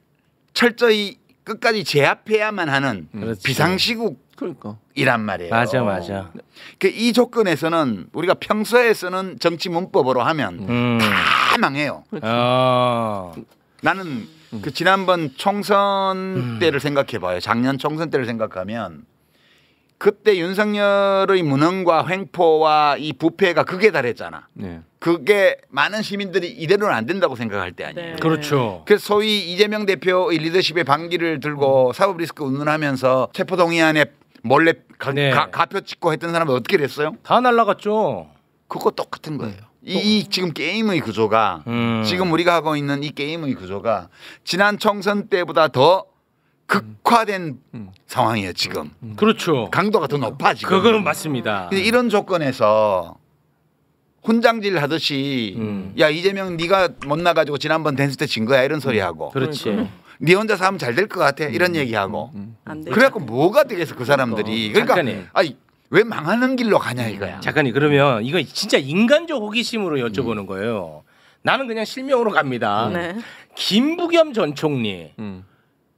S4: 철저히 끝까지 제압해야만 하는
S1: 그렇지.
S4: 비상시국이란
S2: 그러니까.
S4: 말이에요.
S1: 맞아.
S4: 이 조건에서는 우리가 평소에 쓰는 정치 문법으로 하면 다 망해요. 나는 그 지난번 총선 때를 생각해봐요. 작년 총선 때를 생각하면 그때 윤석열의 무능과 횡포와 이 부패가 극에 달했잖아.
S2: 네.
S4: 그게 많은 시민들이 이대로는 안 된다고 생각할 때 아니에요.
S3: 네.
S1: 그렇죠.
S4: 그래서 소위 이재명 대표의 리더십의 반기를 들고 사법 리스크 운운하면서 체포동의안에 몰래
S1: 네.
S4: 가표 찍고 했던 사람은 어떻게 됐어요?
S1: 다 날라갔죠.
S4: 그거 똑같은 거예요. 이 지금 게임의 구조가 지금 우리가 하고 있는 이 게임의 구조가 지난 총선 때보다 더 극화된 상황이에요 지금.
S1: 그렇죠.
S4: 강도가 더 높아 지금.
S1: 그거는 맞습니다.
S4: 근데 이런 조건에서 혼장질 하듯이 야 이재명 네가 못 나가지고 지난번 댄스 때 진 거야 이런 소리 하고
S1: 그렇지.
S4: 네 혼자서 하면 잘 될 것 같아 이런 얘기하고
S3: 안 돼.
S4: 그래갖고 뭐가 되겠어 그 사람들이. 그러니까
S1: 잠깐이에요.
S4: 아니 왜 망하는 길로 가냐 이거야.
S1: 작가님 그러면 이거 진짜 인간적 호기심으로 여쭤보는 거예요. 나는 그냥 실명으로 갑니다.
S3: 네.
S1: 김부겸 전 총리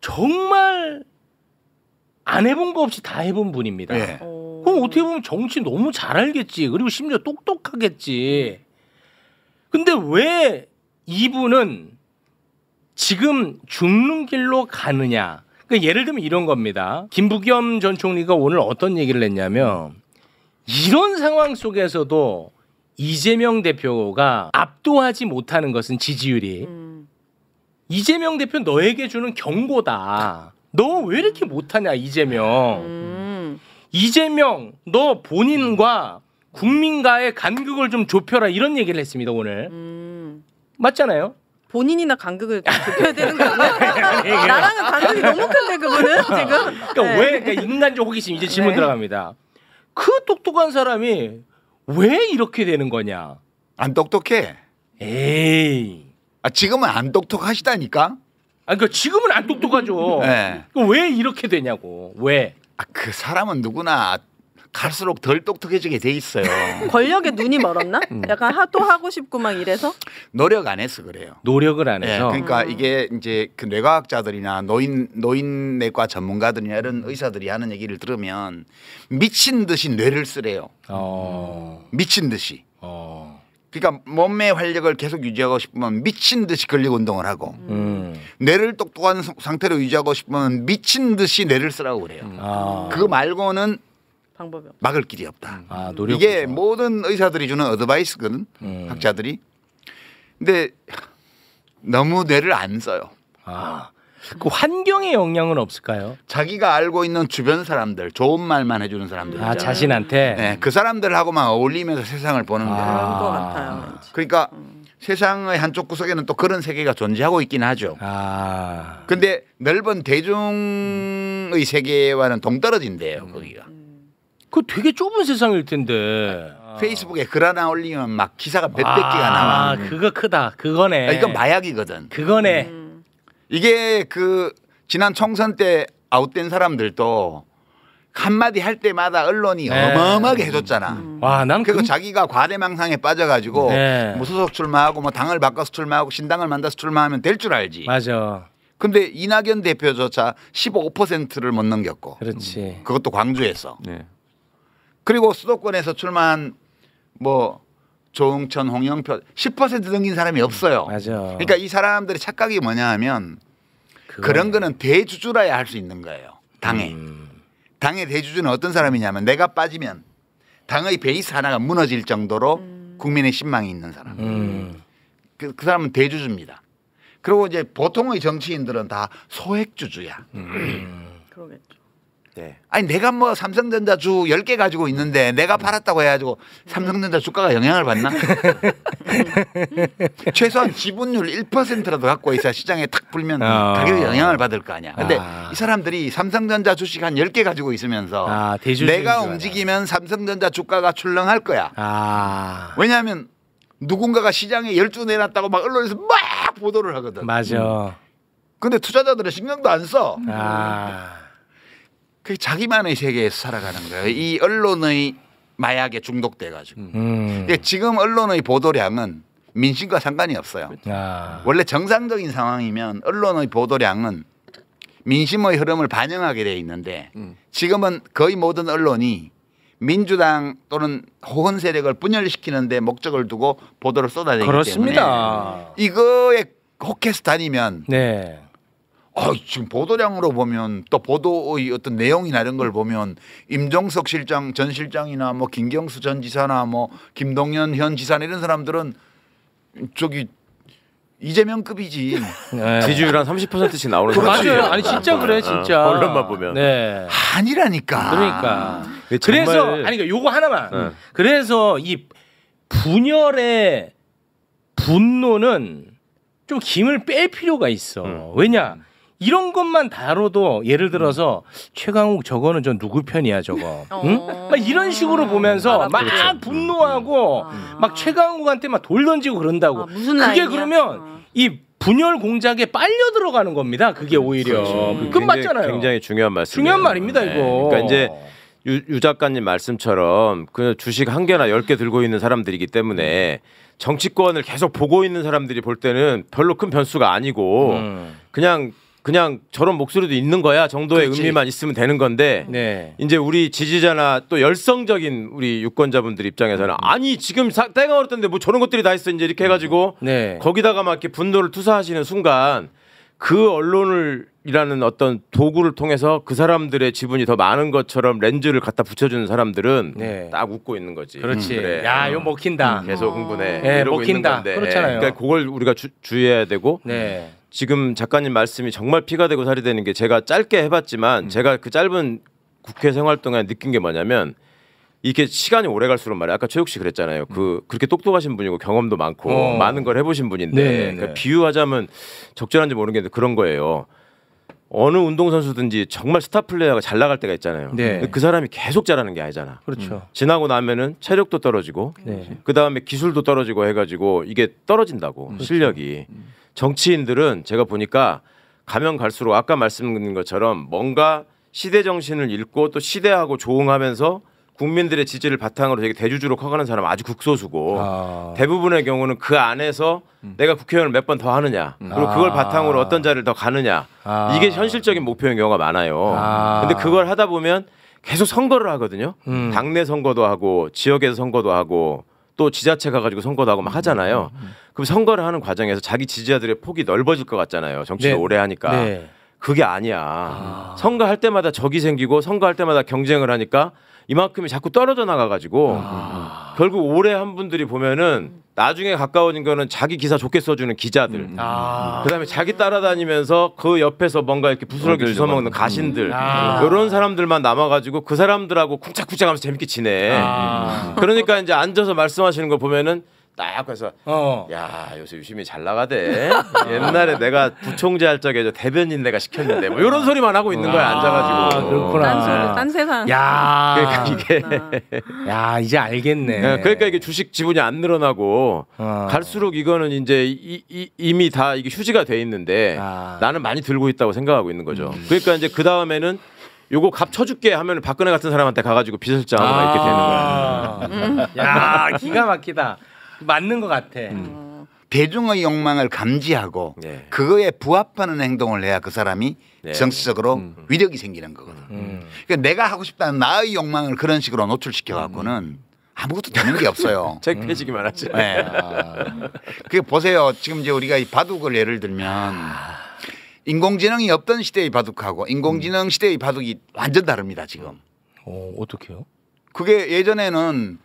S1: 정말 안 해본 거 없이 다 해본 분입니다.
S4: 예.
S1: 그럼 어떻게 보면 정치 너무 잘 알겠지. 그리고 심지어 똑똑하겠지. 근데 왜 이분은 지금 죽는 길로 가느냐. 그러니까 예를 들면 이런 겁니다. 김부겸 전 총리가 오늘 어떤 얘기를 했냐면 이런 상황 속에서도 이재명 대표가 압도하지 못하는 것은 지지율이 이재명 대표 너에게 주는 경고다. 너 왜 이렇게 못하냐 이재명. 이재명 너 본인과 국민과의 간극을 좀 좁혀라 이런 얘기를 했습니다 오늘. 맞잖아요.
S3: 본인이나 간극을 좁혀야 되는 거 아니야? 나랑은 간극이 너무 큰데 그분은 지금.
S1: 그러니까
S3: 네.
S1: 왜 그러니까 인간적 호기심 이제 질문
S3: 네.
S1: 들어갑니다. 그 똑똑한 사람이 왜 이렇게 되는 거냐?
S4: 안 똑똑해.
S1: 에이.
S4: 지금은 안 똑똑하시다니까.
S1: 그러니까 지금은 안 똑똑하죠.
S4: 네.
S1: 그럼 왜 이렇게 되냐고. 왜?
S4: 그 사람은 누구나 갈수록 덜 똑똑해지게 돼 있어요.
S3: 권력에 눈이 멀었나? 약간 또 하고 싶고 막 이래서.
S4: 노력 안 해서 그래요.
S1: 노력을 안
S4: 예,
S1: 해서.
S4: 그러니까 이게 이제 그 뇌과학자들이나 노인내과 전문가들이나 이런 의사들이 하는 얘기를 들으면 미친 듯이 뇌를 쓰래요. 미친 듯이. 그러니까 몸의 활력을 계속 유지하고 싶으면 미친 듯이 근력 운동을 하고 뇌를 똑똑한 상태로 유지하고 싶으면 미친 듯이 뇌를 쓰라고 그래요. 그거 말고는
S3: 방법이 없어.
S4: 막을 길이 없다.
S1: 노력.
S4: 이게 모든 의사들이 주는 어드바이스거든. 학자들이. 근데 너무 뇌를 안 써요.
S1: 그 환경의 영향은 없을까요?
S4: 자기가 알고 있는 주변 사람들, 좋은 말만 해주는 사람들 있잖아요.
S1: 자신한테.
S4: 네, 그 사람들하고만 어울리면서 세상을 보는 거예요.
S3: 그런 것 같아요. 왠지.
S4: 그러니까 세상의 한쪽 구석에는 또 그런 세계가 존재하고 있긴 하죠. 근데 넓은 대중의 세계와는 동떨어진대요, 거기가.
S1: 그 되게 좁은 세상일 텐데.
S4: 페이스북에 글 하나 올리면 막 기사가 몇백 개가 나와.
S1: 그거 크다. 그거네.
S4: 이건 마약이거든.
S1: 그거네.
S4: 이게 그 지난 총선 때 아웃된 사람들도 한마디 할 때마다 언론이
S1: 네.
S4: 어마어마하게 해줬잖아.
S1: 와, 난
S4: 그리고 자기가 과대망상에 빠져가지고
S1: 네.
S4: 뭐 수석 출마하고 뭐 당을 바꿔서 출마하고 신당을 만들어서 출마하면 될 줄 알지.
S1: 맞아.
S4: 근데 이낙연 대표조차 15%를 못 넘겼고
S1: 그렇지.
S4: 그것도 광주에서.
S2: 네.
S4: 그리고 수도권에서 출마한 뭐 조응천, 홍영표 10% 넘긴 사람이 없어요.
S1: 맞아.
S4: 그러니까 이 사람들의 착각이 뭐냐 하면 그런 거는 대주주라야 할 수 있는 거예요. 당에. 당의 대주주는 어떤 사람이냐면 내가 빠지면 당의 베이스 하나가 무너질 정도로 국민의 신망이 있는 사람. 그 사람은 대주주입니다. 그리고 이제 보통의 정치인들은 다 소액주주야.
S3: 그러겠죠.
S5: 네.
S4: 아니 내가 뭐 삼성전자 주 10개 가지고 있는데 내가 팔았다고 해가지고 삼성전자 주가가 영향을 받나? 최소한 지분율 1%라도 갖고 있어야 시장에 탁 불면 가격에 영향을 받을 거 아니야. 근데 이 사람들이 삼성전자 주식 한 10개 가지고 있으면서 내가 움직이면 삼성전자 주가가 출렁할 거야. 왜냐하면 누군가가 시장에 열주 내놨다고 막 언론에서 막 보도를 하거든.
S1: 맞아.
S4: 근데 투자자들은 신경도 안 써. 그 자기만의 세계에서 살아가는 거예요. 이 언론의 마약에 중독돼 가지고. 지금 언론의 보도량은 민심과 상관이 없어요. 원래 정상적인 상황이면 언론의 보도량은 민심의 흐름을 반영하게 돼 있는데 지금은 거의 모든 언론이 민주당 또는 호언 세력을 분열시키는 데 목적을 두고 보도를 쏟아내기
S1: 그렇습니다.
S4: 때문에 이거에 혹해서 다니면
S1: 네.
S4: 지금 보도량으로 보면 또 보도의 어떤 내용이나 이런 걸 보면 임종석 실장 전 실장이나 뭐 김경수 전 지사나 뭐 김동연 현 지사나 이런 사람들은 저기 이재명급이지.
S1: 네.
S5: 지지율 한 30%씩 나오는 사람들이
S1: 맞아요. 아니 진짜 그래 진짜.
S5: 언론만 보면.
S1: 네.
S4: 아니라니까.
S1: 그러니까.
S5: 정말-
S1: 그래서 아니 그러니까 요거 하나만. 그래서 이 분열의 분노는 좀 김을 뺄 필요가 있어. 왜냐? 이런 것만 다뤄도 예를 들어서 최강욱 저거는 저 누구 편이야 저거. 응? 막 이런 식으로 보면서 막 분노하고 막 최강욱한테 막 돌 던지고 그런다고.
S3: 무슨
S1: 그게
S3: 라인이야?
S1: 그러면 이 분열 공작에 빨려 들어가는 겁니다. 그게 오히려. 그건 맞잖아요.
S5: 굉장히 중요한 말씀.
S1: 중요한 말입니다 이거.
S5: 그러니까 이제 유 작가님 말씀처럼 그 주식 1개나 10개 들고 있는 사람들이기 때문에 정치권을 계속 보고 있는 사람들이 볼 때는 별로 큰 변수가 아니고 그냥 저런 목소리도 있는 거야 정도의
S4: 그렇지.
S5: 의미만 있으면 되는 건데
S1: 네.
S5: 이제 우리 지지자나 또 열성적인 우리 유권자분들 입장에서는 아니 지금 때가 어렸던데 뭐 저런 것들이 다 있어 이제 이렇게 해가지고
S1: 네.
S5: 거기다가 막 이렇게 분노를 투사하시는 순간 그 언론이라는 어떤 도구를 통해서 그 사람들의 지분이 더 많은 것처럼 렌즈를 갖다 붙여주는 사람들은
S1: 네.
S5: 딱 웃고 있는 거지.
S1: 그렇지.
S5: 그래.
S1: 야, 이거 먹힌다.
S5: 계속 흥분해.
S1: 네,
S5: 이러고 있는
S1: 먹힌다.
S5: 건데.
S1: 그렇잖아요.
S5: 그러니까 그걸 우리가 주의해야 되고
S1: 네.
S5: 지금 작가님 말씀이 정말 피가 되고 살이 되는 게 제가 짧게 해봤지만 제가 그 짧은 국회 생활 동안 느낀 게 뭐냐면 이게 시간이 오래 갈수록 말이야. 아까 최욱 씨 그랬잖아요. 그렇게 똑똑하신 분이고 경험도 많고 많은 걸 해보신 분인데
S1: 네, 네.
S5: 그러니까 비유하자면 적절한지 모르겠는데 그런 거예요. 어느 운동선수든지 정말 스타 플레이어가 잘 나갈 때가 있잖아요.
S1: 네.
S5: 근데 그 사람이 계속 잘하는 게 아니잖아.
S1: 그렇죠.
S5: 지나고 나면은 체력도 떨어지고
S1: 네.
S5: 그 다음에 기술도 떨어지고 해가지고 이게 떨어진다고 실력이. 정치인들은 제가 보니까 가면 갈수록 아까 말씀드린 것처럼 뭔가 시대 정신을 읽고 또 시대하고 조응하면서 국민들의 지지를 바탕으로 되게 대주주로 커가는 사람은 아주 극소수고 대부분의 경우는 그 안에서 내가 국회의원을 몇 번 더 하느냐 그리고 그걸 바탕으로 어떤 자리를 더 가느냐 이게 현실적인 목표인 경우가 많아요. 근데 그걸 하다 보면 계속 선거를 하거든요. 당내 선거도 하고 지역에서 선거도 하고 또 지자체 가가지고 선거도 하고 막 하잖아요. 그럼 선거를 하는 과정에서 자기 지지자들의 폭이 넓어질 것 같잖아요. 정치를
S1: 네.
S5: 오래 하니까.
S1: 네.
S5: 그게 아니야. 선거할 때마다 적이 생기고 선거할 때마다 경쟁을 하니까 이만큼이 자꾸 떨어져 나가가지고 결국 오래 한 분들이 보면은 나중에 가까워진 거는 자기 기사 좋게 써주는 기자들 그다음에 자기 따라다니면서 그 옆에서 뭔가 이렇게 부스러기 주워먹는 가신들 이런 사람들만 남아가지고 그 사람들하고 쿵짝쿵짝하면서 재밌게 지내. 그러니까 이제 앉아서 말씀하시는 거 보면은 딱 해서 야 요새 유시민이 잘 나가대. 옛날에 내가 부총재 할 적에 저 대변인 내가 시켰는데 뭐 이런 소리만 하고 있는 거야 앉아가지고.
S1: 그렇구나.
S3: 딴 세상.
S1: 야,
S5: 그러니까 이게
S1: 야 이제 알겠네.
S5: 그러니까 이게 주식 지분이 안 늘어나고 갈수록 이거는 이제 이미 다 이게 휴지가 돼 있는데 나는 많이 들고 있다고 생각하고 있는 거죠. 그러니까 이제 그 다음에는 요거 값 쳐줄게 하면 박근혜 같은 사람한테 가가지고 비서실장하고 막 이렇게 되는 거야.
S1: 야 기가 막히다. 맞는 것 같아.
S4: 대중의 욕망을 감지하고
S5: 네.
S4: 그거에 부합하는 행동을 해야 그 사람이
S5: 네.
S4: 정치적으로 위력이 생기는 거거든. 그러니까 내가 하고 싶다는 나의 욕망을 그런 식으로 노출시켜 갖고는 아무것도 되는 게 없어요.
S5: 창피해지기만 하지.
S4: 네. 그 보세요. 지금 이제 우리가 이 바둑을 예를 들면 인공지능이 없던 시대의 바둑하고 인공지능 시대의 바둑이 완전 다릅니다. 지금.
S1: 어떻게요?
S4: 그게 예전에는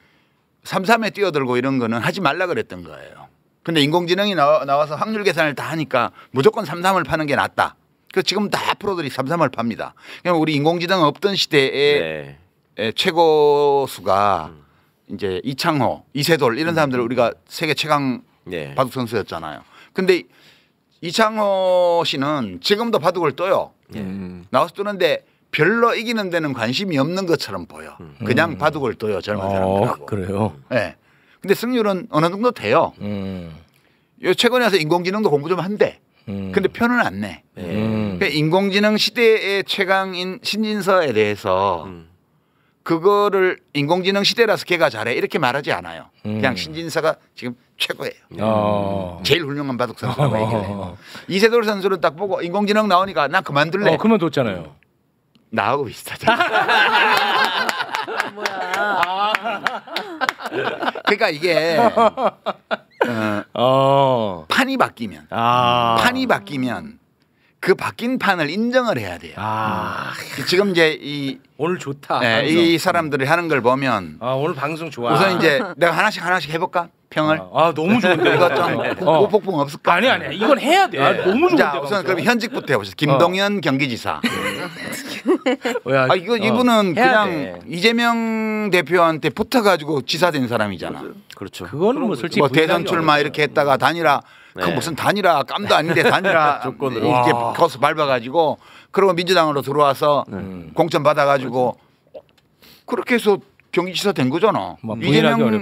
S4: 3-3에 뛰어들고 이런 거는 하지 말라 그랬던 거예요. 근데 인공지능이 나와서 확률 계산을 다 하니까 무조건 3-3을 파는 게 낫다. 그래서 지금 다 프로들이 3-3을 팝니다. 그냥 우리 인공지능 없던 시대에 최고수가 이제 이창호, 이세돌 이런 사람들을 우리가 세계 최강 바둑 선수였잖아요. 근데 이창호 씨는 지금도 바둑을 떠요. 나와서 뜨는데 별로 이기는 데는 관심이 없는 것처럼 보여. 그냥 바둑을 떠요. 젊은 사람들하고.
S1: 그래요?
S4: 네. 근데 승률은 어느 정도 돼요. 최근에 와서 인공지능도 공부 좀 한대. 근데 표는 안 내. 그러니까 인공지능 시대의 최강인 신진서에 대해서 그거를 인공지능 시대라서 걔가 잘해 이렇게 말하지 않아요. 그냥 신진서가 지금 최고예요. 제일 훌륭한 바둑 선수라고 얘기를 해요. 이세돌 선수를 딱 보고 인공지능 나오니까 나 그만둘래.
S1: 그만뒀잖아요.
S4: 나하고 비슷하잖아.
S3: 뭐야.
S4: 그러니까 이게 판이 바뀌면 판이 바뀌면 그 바뀐 판을 인정을 해야 돼요. 지금 이제
S1: 오늘 좋다.
S4: 네, 이 사람들이 하는 걸 보면
S1: 오늘 방송 좋아.
S4: 우선 이제 내가 하나씩 해볼까? 평을.
S1: 너무 좋은데.
S4: 이거 좀 오폭풍 없을까?
S1: 아니 이건 해야 돼. 너무 좋은데.
S4: 자 우선 그럼 현직부터 해보시죠. 김동연 경기지사. 이분은 그냥
S1: 돼.
S4: 이재명 대표한테 붙어가지고 지사된 사람이잖아.
S5: 그렇죠.
S1: 그거는 뭐 솔직히
S4: 뭐 대선 출마 이렇게 했다가 단일화 그 무슨 단일화 깜도 아닌데 단일화
S5: 조건으로.
S4: 이렇게 거스 밟아가지고 그리고 민주당으로 들어와서 공천 받아가지고 그렇게 해서 경기지사 된 거잖아.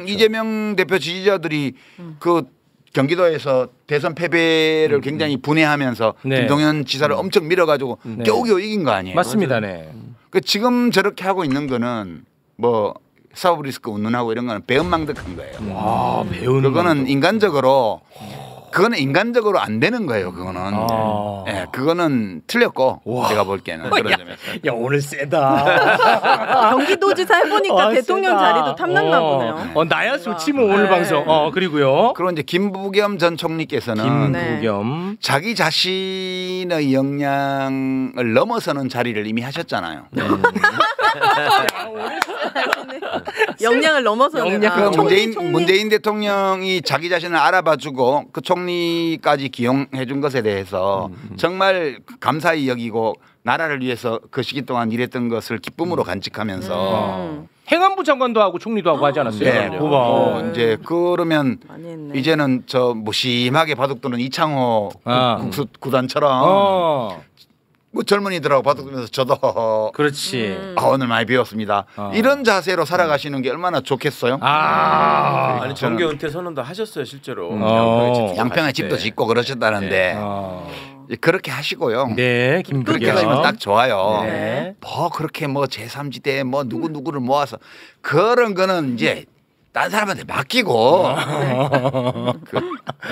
S4: 이재명 대표 지지자들이 그 경기도에서 대선 패배를 굉장히 분해하면서 김동연 지사를 엄청 밀어가지고 겨우겨우 이긴 거 아니에요?
S1: 맞습니다. 네.
S4: 그 지금 저렇게 하고 있는 거는 뭐 사법 리스크 운운하고 이런 거는 배은망덕한 거예요.
S1: 배우는
S4: 그거는 인간적으로 안 되는 거예요. 그거는. 예, 그거는 틀렸고 제가 볼게는 그런 점에서.
S1: 야 오늘 세다.
S3: 경기도지사 해보니까 대통령
S1: 세다.
S3: 자리도 탐났나 보네요.
S1: 나야 좋지 뭐 오늘 방송. 그리고요.
S4: 그리고 이제 김부겸 전 총리께서는
S1: 김부겸
S4: 자기 자신의 역량을 넘어서는 자리를 이미 하셨잖아요.
S3: 역량을 넘어서는
S4: 문재인 대통령이 자기 자신을 알아봐주고 그 총리까지 기용해준 것에 대해서 정말 감사히 여기고 나라를 위해서 그 시기 동안 일했던 것을 기쁨으로 간직하면서
S1: 행안부 장관도 하고 총리도 하고 하지 않았어요?
S4: 네. 이제 그러면 이제는 저 무심하게 바둑 두는 이창호 국수 구단처럼 뭐 젊은이들하고 바둑 두면서 저도
S1: 그렇지.
S4: 오늘 많이 배웠습니다. 이런 자세로 살아가시는 게 얼마나 좋겠어요?
S5: 아니 정계 은퇴 선언도 하셨어요 실제로.
S4: 양평에 집도 짓고 그러셨다는데 그렇게 하시고요.
S1: 네, 김부겸.
S4: 그렇게 하시면 딱 좋아요.
S1: 네.
S4: 뭐 그렇게 뭐 제3지대 뭐 누구를 모아서 그런 거는 이제 딴 사람한테 맡기고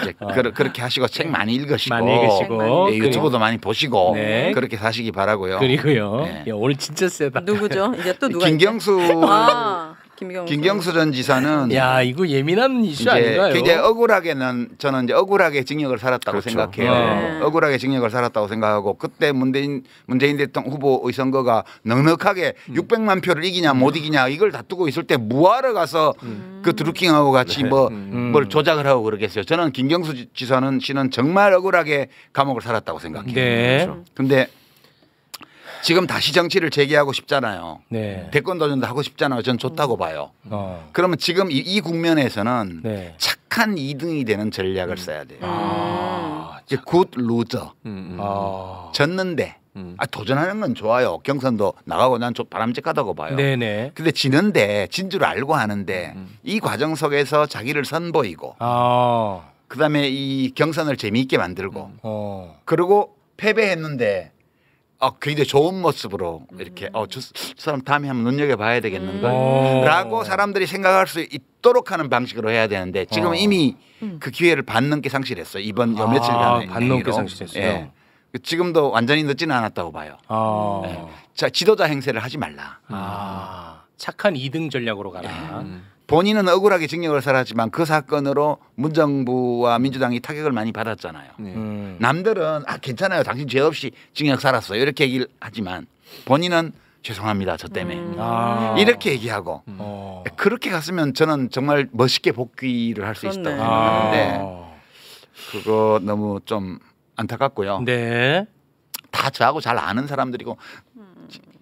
S4: 이제 그렇게 하시고 책 많이 읽으시고 유튜브도 많이 보시고 그렇게 사시기 바라고요.
S1: 그리고요.
S4: 네.
S1: 야, 오늘 진짜 세다.
S3: 누구죠? 이제 또 누가
S4: 김경수 전 지사는
S1: 야 이거 예민한 이슈 아닌가요?
S4: 굉장히 저는 이제 억울하게 징역을 살았다고 생각해요. 억울하게 징역을 살았다고 생각하고 그때 문재인 대통령 후보의 선거가 넉넉하게 600만 표를 이기냐 못 이기냐 이걸 다투고 있을 때 뭐하러 가서 그 드루킹하고 같이 뭘 조작을 하고 그러겠어요. 저는 김경수 씨는 정말 억울하게 감옥을 살았다고 생각해요.
S1: 네.
S4: 근데 지금 다시 정치를 재개하고 싶잖아요. 대권 도전도 하고 싶잖아요. 전 좋다고 봐요. 그러면 지금 이 국면에서는 착한 착한 2등이 되는 전략을 써야 돼요. 이제 굿 루저. 졌는데 도전하는 건 좋아요. 경선도 나가고 난 바람직하다고 봐요.
S1: 네네.
S4: 근데 지는데 진 줄 알고 하는데 이 과정 속에서 자기를 선보이고 그다음에 이 경선을 재미있게 만들고 그리고 패배했는데 굉장히 좋은 모습으로 이렇게 저 사람 다음에 한번 눈여겨봐야 되겠는걸 라고 사람들이 생각할 수 있도록 하는 방식으로 해야 되는데 지금 이미 그 기회를 반 넘게 상실했어요. 이번 요 며칠간의
S1: 반 넘게 상실했어요.
S4: 예. 지금도 완전히 늦지는 않았다고 봐요. 예. 자, 지도자 행세를 하지 말라.
S1: 착한 2등 전략으로 가라.
S4: 본인은 억울하게 징역을 살았지만 그 사건으로 문정부와 민주당이 타격을 많이 받았잖아요. 남들은 괜찮아요. 당신 죄 없이 징역 살았어요. 이렇게 얘기를 하지만 본인은 죄송합니다. 저 때문에. 이렇게 얘기하고 그렇게 갔으면 저는 정말 멋있게 복귀를 할 수 있었다고 생각하는데 그거 너무 좀 안타깝고요.
S1: 네.
S4: 다 저하고 잘 아는 사람들이고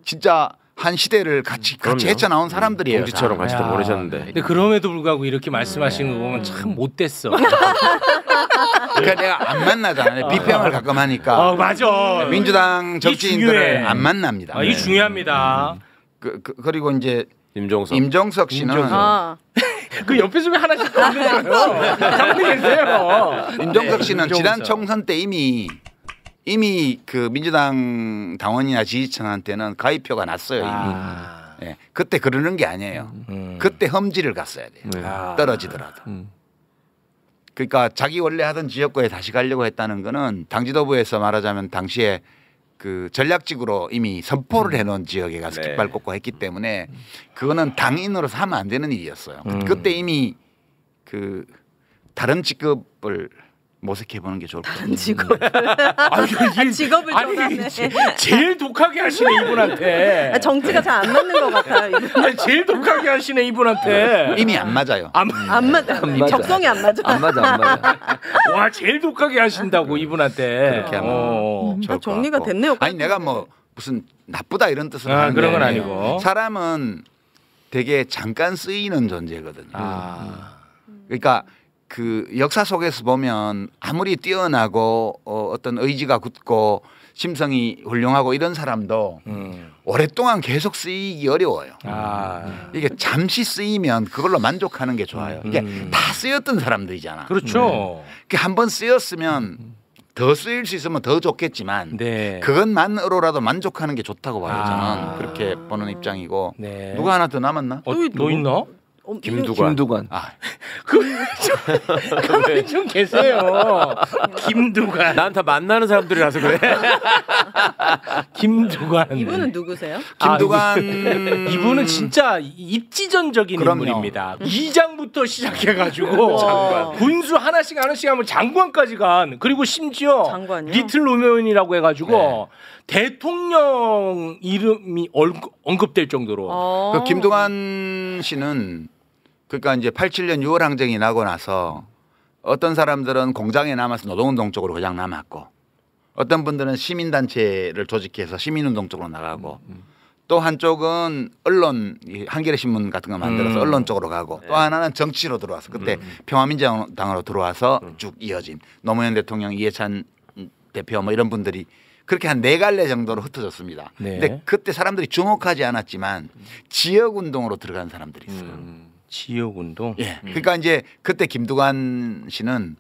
S4: 진짜 한 시대를 같이 헤쳐나온 사람들이에요.
S5: 공지처럼 같이 또 보내셨는데.
S1: 근데 그럼에도 불구하고 이렇게 말씀하시는 거 보면 참 못됐어.
S4: 그러니까 내가 안 만나잖아요. 비평을 가끔 하니까.
S1: 맞아.
S4: 민주당 정치인들을 안 만납니다.
S1: 이게 중요합니다.
S4: 그리고 이제
S5: 임종석
S4: 씨는
S1: 그 옆에서 왜 하나씩 건드려요? 가만히 계세요.
S4: 임종석 씨는 지난 총선 때 이미 그 민주당 당원이나 지지층한테는 가입표가 났어요. 이미. 예, 그때 그러는 게 아니에요. 그때 험지를 갔어야 돼요. 떨어지더라도. 그러니까 자기 원래 하던 지역구에 다시 가려고 했다는 거는 당 지도부에서 말하자면 당시에 그 전략직으로 이미 선포를 해놓은 지역에 가서 깃발 꽂고 했기 때문에 그거는 당인으로서 하면 안 되는 일이었어요. 그때 이미 그 다른 직급을 모색해 보는 게 좋을 것 같아요.
S3: 직업을 직업을
S1: 아니 제일 독하게 하시네 이분한테.
S3: 정치가 잘 안 맞는 것 같아요.
S1: 아니, 제일 독하게 하시네 이분한테.
S4: 이미 안 맞아요.
S3: 안 맞아. 적성이 안 맞아.
S2: 안 맞아.
S1: 와 제일 독하게 하신다고 이분한테.
S4: 그렇게 하면 좋을 것
S3: 정리가
S4: 같고.
S3: 됐네요.
S4: 아니 내가 뭐 무슨 나쁘다 이런 뜻으로 하는
S1: 그런 건
S4: 게
S1: 아니고.
S4: 사람은 되게 잠깐 쓰이는 존재거든요. 그러니까 그 역사 속에서 보면 아무리 뛰어나고 어떤 의지가 굳고 심성이 훌륭하고 이런 사람도 오랫동안 계속 쓰이기 어려워요. 이게 잠시 쓰이면 그걸로 만족하는 게 좋아요. 이게 다 쓰였던 사람들이잖아.
S1: 그렇죠.
S4: 한번 쓰였으면 더 쓰일 수 있으면 더 좋겠지만
S1: 네.
S4: 그것만으로라도 만족하는 게 좋다고 봐요. 저는 그렇게 보는 입장이고.
S1: 네.
S4: 누가 하나 더 남았나?
S1: 너 있나?
S5: 김두관.
S1: 가만히 좀 계세요. 김두관.
S5: 난 다 만나는 사람들이라서 그래.
S1: 김두관.
S3: 이분은 누구세요?
S4: 김두관
S1: 이분은 진짜 입지전적인
S4: 그럼요.
S1: 인물입니다. 이장부터 시작해가지고 군수 하나씩 하면 장관까지 간. 그리고 심지어
S3: 장관이요?
S1: 리틀 노면이라고 해가지고 대통령 이름이 언급될 정도로.
S4: 그 김두관 씨는 그러니까 이제 87년 6월 항쟁이 나고 나서 어떤 사람들은 공장에 남아서 노동운동 쪽으로 그냥 남았고 어떤 분들은 시민단체를 조직해서 시민운동 쪽으로 나가고 또 한쪽은 언론 한겨레 신문 같은 거 만들어서 언론 쪽으로 가고 또 하나는 정치로 들어와서 그때 평화민주당으로 들어와서 쭉 이어진 노무현 대통령 이해찬 대표 뭐 이런 분들이 그렇게 한 4갈래 정도로 흩어졌습니다.
S1: 네.
S4: 근데 그때 사람들이 주목하지 않았지만 지역운동으로 들어간 사람들이 있어요.
S1: 지역운동.
S4: 예. 그러니까 이제 그때 김두관 씨는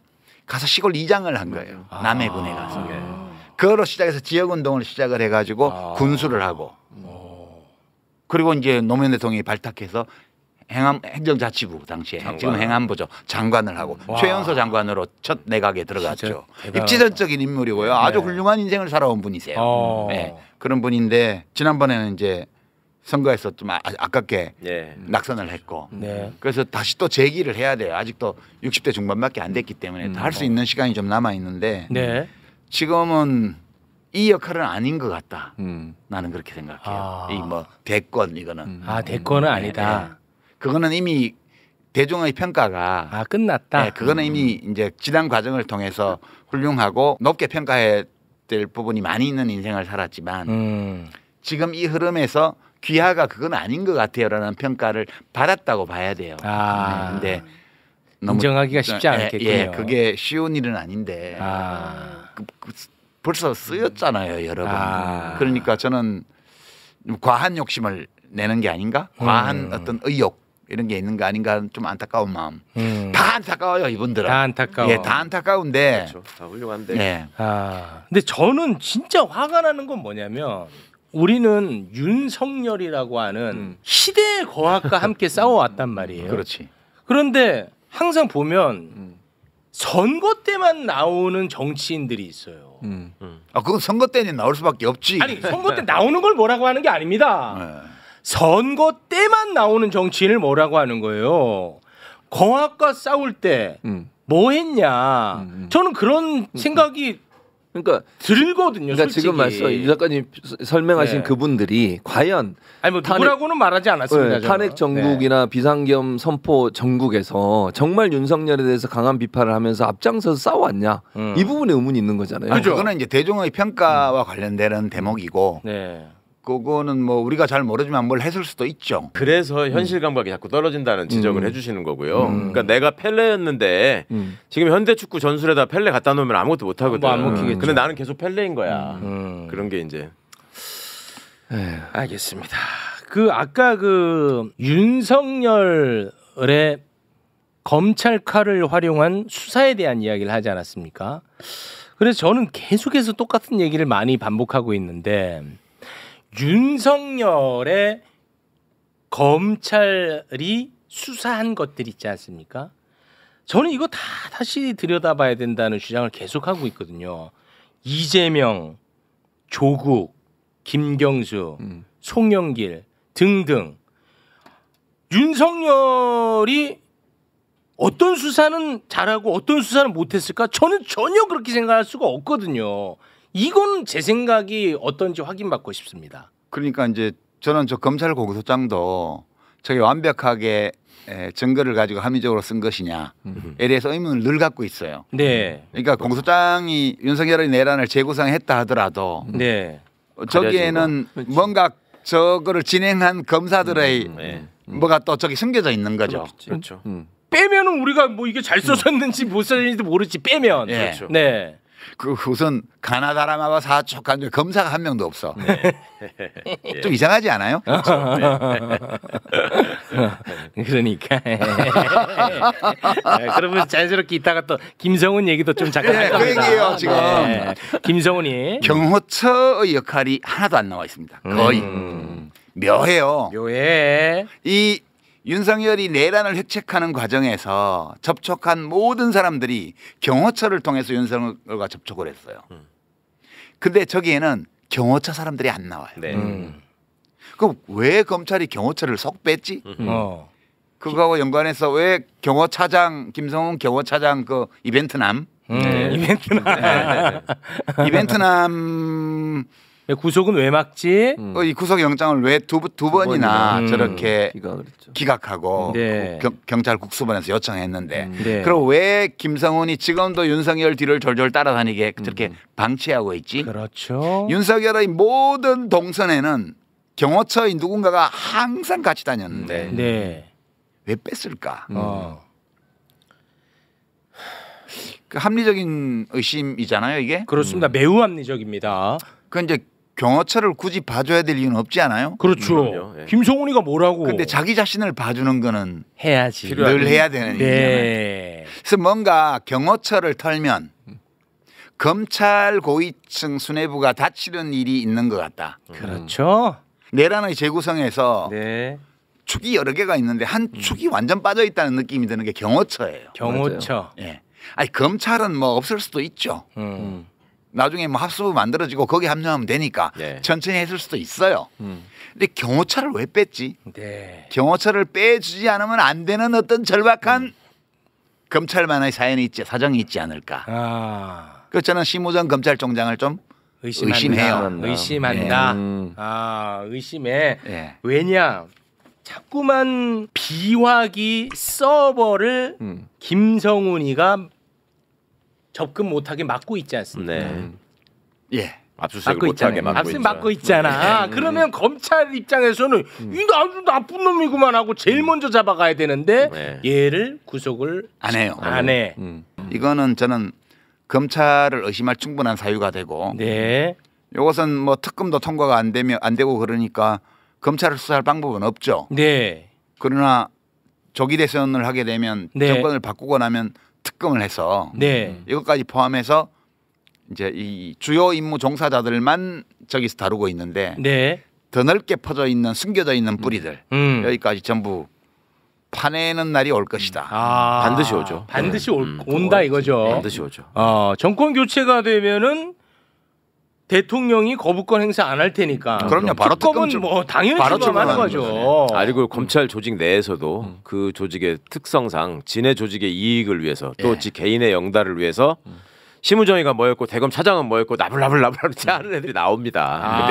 S4: 가서 시골 이장을 한 거예요. 남해군에 가서. 그거로 시작해서 지역운동을 시작을 해가지고 군수를 하고 그리고 이제 노무현 대통령이 발탁해서 행정자치부 당시에 지금 행안부죠. 장관을 하고 최연소 장관으로 첫 내각에 들어갔죠. 입지전적인 인물이고요. 아주 훌륭한 인생을 살아온 분이세요. 네. 그런 분인데 지난번에는 이제 선거에서 좀 아깝게 낙선을 했고 그래서 다시 또 재기를 해야 돼요. 아직도 60대 중반밖에 안 됐기 때문에 할 수 있는 시간이 좀 남아 있는데 지금은 이 역할은 아닌 것 같다. 나는 그렇게 생각해요. 이 뭐 대권 이거는
S1: 대권은 아니다.
S4: 그거는 이미 대중의 평가가
S1: 끝났다.
S4: 네, 그거는 이미 이제 지난 과정을 통해서 훌륭하고 높게 평가해야 될 부분이 많이 있는 인생을 살았지만 지금 이 흐름에서 귀하가 그건 아닌 것 같아요라는 평가를 받았다고 봐야 돼요. 근데 너무
S1: 인정하기가 쉽지 않겠군요.
S4: 예, 그게 쉬운 일은 아닌데
S1: 아.
S4: 벌써 쓰였잖아요, 여러 번.
S1: 아.
S4: 그러니까 저는 과한 욕심을 내는 게 아닌가? 과한 어떤 의욕 이런 게 있는 거 아닌가? 좀 안타까운 마음. 다 안타까워요, 이분들은.
S1: 다 안타까워.
S4: 예, 다 안타까운데.
S5: 그렇죠. 다 훌륭한데.
S4: 예.
S1: 아, 근데 저는 진짜 화가 나는 건 뭐냐면 우리는 윤석열이라고 하는 시대의 거학과 함께 싸워왔단 말이에요.
S4: 그렇지.
S1: 그런데 항상 보면 선거 때만 나오는 정치인들이 있어요.
S4: 아, 그건 선거 때는 나올 수밖에 없지.
S1: 아니 선거 때 나오는 걸 뭐라고 하는 게 아닙니다.
S4: 예.
S1: 선거 때만 나오는 정치인을 뭐라고 하는 거예요. 거학과 싸울 때 뭐 했냐. 저는 그런 생각이
S2: 그러니까
S1: 들거든요.
S2: 그러니까
S1: 솔직히.
S2: 지금 말씀 유 작가님 설명하신
S1: 네.
S2: 그분들이 과연
S1: 아니 뭐 누구라고는 말하지 않았습니다.
S2: 네, 탄핵 정국이나 비상겸 선포 정국에서 정말 윤석열에 대해서 강한 비판을 하면서 앞장서서 싸워왔냐 이 부분에 의문이 있는 거잖아요.
S4: 아니, 그거는 이제 대중의 평가와 관련되는 대목이고
S1: 네.
S4: 그거는 뭐 우리가 잘 모르지만 뭘 했을 수도 있죠.
S5: 그래서 현실 감각이 자꾸 떨어진다는 지적을 해주시는 거고요. 그러니까 내가 펠레였는데 지금 현대 축구 전술에다 펠레 갖다 놓으면 아무것도 못 하거든.
S1: 뭐안 먹히겠죠.
S5: 근데 나는 계속 펠레인 거야. 그런 게 이제.
S1: 알겠습니다. 그 아까 그 윤석열의 검찰 칼을 활용한 수사에 대한 이야기를 하지 않았습니까? 그래서 저는 계속해서 똑같은 얘기를 많이 반복하고 있는데 윤석열의 검찰이 수사한 것들 있지 않습니까? 저는 이거 다 다시 들여다봐야 된다는 주장을 계속하고 있거든요. 이재명, 조국, 김경수, 송영길 등등 윤석열이 어떤 수사는 잘하고 어떤 수사는 못했을까? 저는 전혀 그렇게 생각할 수가 없거든요. 이건 제 생각이 어떤지 확인받고 싶습니다.
S4: 그러니까 이제 저는 저 검찰 공소장도 저게 완벽하게 증거를 가지고 합리적으로 쓴 것이냐에 대해서 의문을 늘 갖고 있어요.
S1: 네,
S4: 그러니까 공소장이 윤석열의 내란을 재구성했다 하더라도
S1: 네,
S4: 저기에는 뭔가 저거를 진행한 검사들의 뭐가 또 저기 숨겨져 있는 거죠.
S5: 그렇죠.
S1: 빼면은 우리가 뭐 이게 잘 써졌는지 못 써졌는지 모르지 빼면.
S4: 예.
S5: 그렇죠.
S1: 네.
S4: 그 우선 가나다라마와 사촉한 검사가 한 명도 없어. 좀 이상하지 않아요?
S1: 그러니까. 그러면 자연스럽게 이따가 또 김성훈 얘기도 좀 잠깐 할
S4: 네, 그
S1: 겁니다.
S4: 얘기예요, 지금.
S1: 네. 김성훈이
S4: 경호처의 역할이 하나도 안 나와 있습니다. 거의 묘해요.
S1: 묘해.
S4: 이 윤석열이 내란을 획책하는 과정에서 접촉한 모든 사람들이 경호처를 통해서 윤석열과 접촉을 했어요. 근데 저기에는 경호처 사람들이 안 나와요.
S5: 네.
S4: 그럼 왜 검찰이 경호처를 속 뺐지? 그거하고 연관해서 왜 경호차장 김성훈 경호차장 그 이벤트남
S1: 이벤트나.
S4: 이벤트남
S1: 구속은 왜 막지?
S4: 이 구속 영장을 왜 두 번이나 저렇게
S2: 그랬죠.
S4: 기각하고
S1: 네.
S4: 경찰 국수본에서 요청했는데
S1: 네.
S4: 그럼 왜 김성훈이 지금도 윤석열 뒤를 졸졸 따라다니게 저렇게 방치하고 있지?
S1: 그렇죠.
S4: 윤석열의 모든 동선에는 경호처의 누군가가 항상 같이 다녔는데
S1: 네.
S4: 왜 뺐을까? 그 합리적인 의심이잖아요, 이게.
S1: 그렇습니다. 매우 합리적입니다.
S4: 그 이제 경호처를 굳이 봐줘야 될 이유는 없지 않아요?
S1: 그렇죠.
S5: 그럼요. 예.
S1: 김성훈이가 뭐라고?
S4: 근데 자기 자신을 봐주는 거는
S1: 해야지.
S4: 늘 해야 되는 일이잖아요.
S1: 네.
S4: 그래서 뭔가 경호처를 털면 검찰 고위층 수뇌부가 다치는 일이 있는 것 같다.
S1: 그렇죠.
S4: 내란의 재구성에서
S1: 네.
S4: 축이 여러 개가 있는데 한 축이 완전 빠져 있다는 느낌이 드는 게 경호처예요.
S1: 경호처.
S4: 예. 아니 검찰은 뭐 없을 수도 있죠. 나중에 뭐 합수부 만들어지고 거기 합류하면 되니까
S5: 네.
S4: 천천히 했을 수도 있어요. 근데 경호처를 왜 뺐지?
S1: 네.
S4: 경호처를 빼주지 않으면 안 되는 어떤 절박한 검찰만의 사정이 있지 않을까.
S1: 아.
S4: 그래서 저는 심우정 검찰총장을 좀 의심해요.
S1: 의심한다. 아, 의심해.
S4: 예.
S1: 왜냐? 자꾸만 비화기 서버를 김성훈이가 접근 못하게 막고 있지 않습니까?
S5: 네.
S4: 예.
S5: 압수수색을 못하게 막고 있죠.
S1: 막고 있잖아. 그러면 검찰 입장에서는 이 아주 나쁜 놈이구만 하고 제일 먼저 잡아가야 되는데 얘를 구속을
S4: 안 해요.
S1: 안 해.
S4: 이거는 저는 검찰을 의심할 충분한 사유가 되고 이것은 뭐 특검도 통과가 안 되고 그러니까 검찰을 수사할 방법은 없죠.
S1: 네.
S4: 그러나 조기 대선을 하게 되면 정권을 바꾸고 나면 특검을 해서 이것까지 포함해서 이제 이 주요 임무 종사자들만 저기서 다루고 있는데 더 넓게 퍼져 있는 숨겨져 있는 뿌리들 여기까지 전부 파내는 날이 올 것이다.
S5: 반드시 오죠.
S1: 반드시 온다 이거죠.
S5: 반드시 오죠.
S1: 정권 교체가 되면은 대통령이 거부권 행사 안 할 테니까.
S4: 그럼요. 바로
S1: 특검은 뭐 당연히 출범하는 거죠.
S5: 그리고 검찰 조직 내에서도 그 조직의 특성상 진해 조직의 이익을 위해서 또 지 개인의 영달을 위해서 심우정이가 뭐였고 대검 차장은 뭐였고 나불나불 하는 애들이 나옵니다.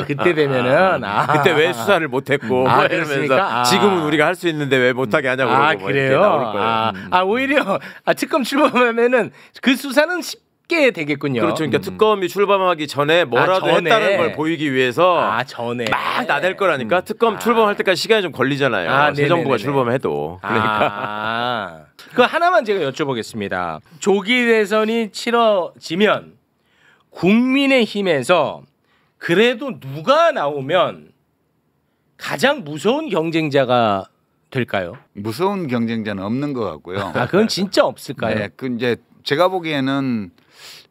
S5: 그때 되면은
S1: 그때
S5: 왜 수사를 못했고 뭐 이러면서 지금은 우리가 할 수 있는데 왜 못하게 하냐고 그러고
S1: 그래요?
S5: 나올 거예요.
S1: 오히려 특검 출범하면은 그 수사는 쉽게 되겠군요.
S5: 그렇죠. 그러니까 특검이 출범하기 전에 뭐라도 했다는 걸 보이기 위해서
S1: 전에
S5: 막 나댈 거라니까. 특검 출범할 때까지 시간이 좀 걸리잖아요. 새 정부가 출범해도. 그러니까
S1: 그 하나만 제가 여쭤보겠습니다. 조기 대선이 치러지면 국민의힘에서 그래도 누가 나오면 가장 무서운 경쟁자가 될까요?
S4: 무서운 경쟁자는 없는 것 같고요.
S1: 그건 진짜 없을까요?
S4: 네, 그 이제 제가 보기에는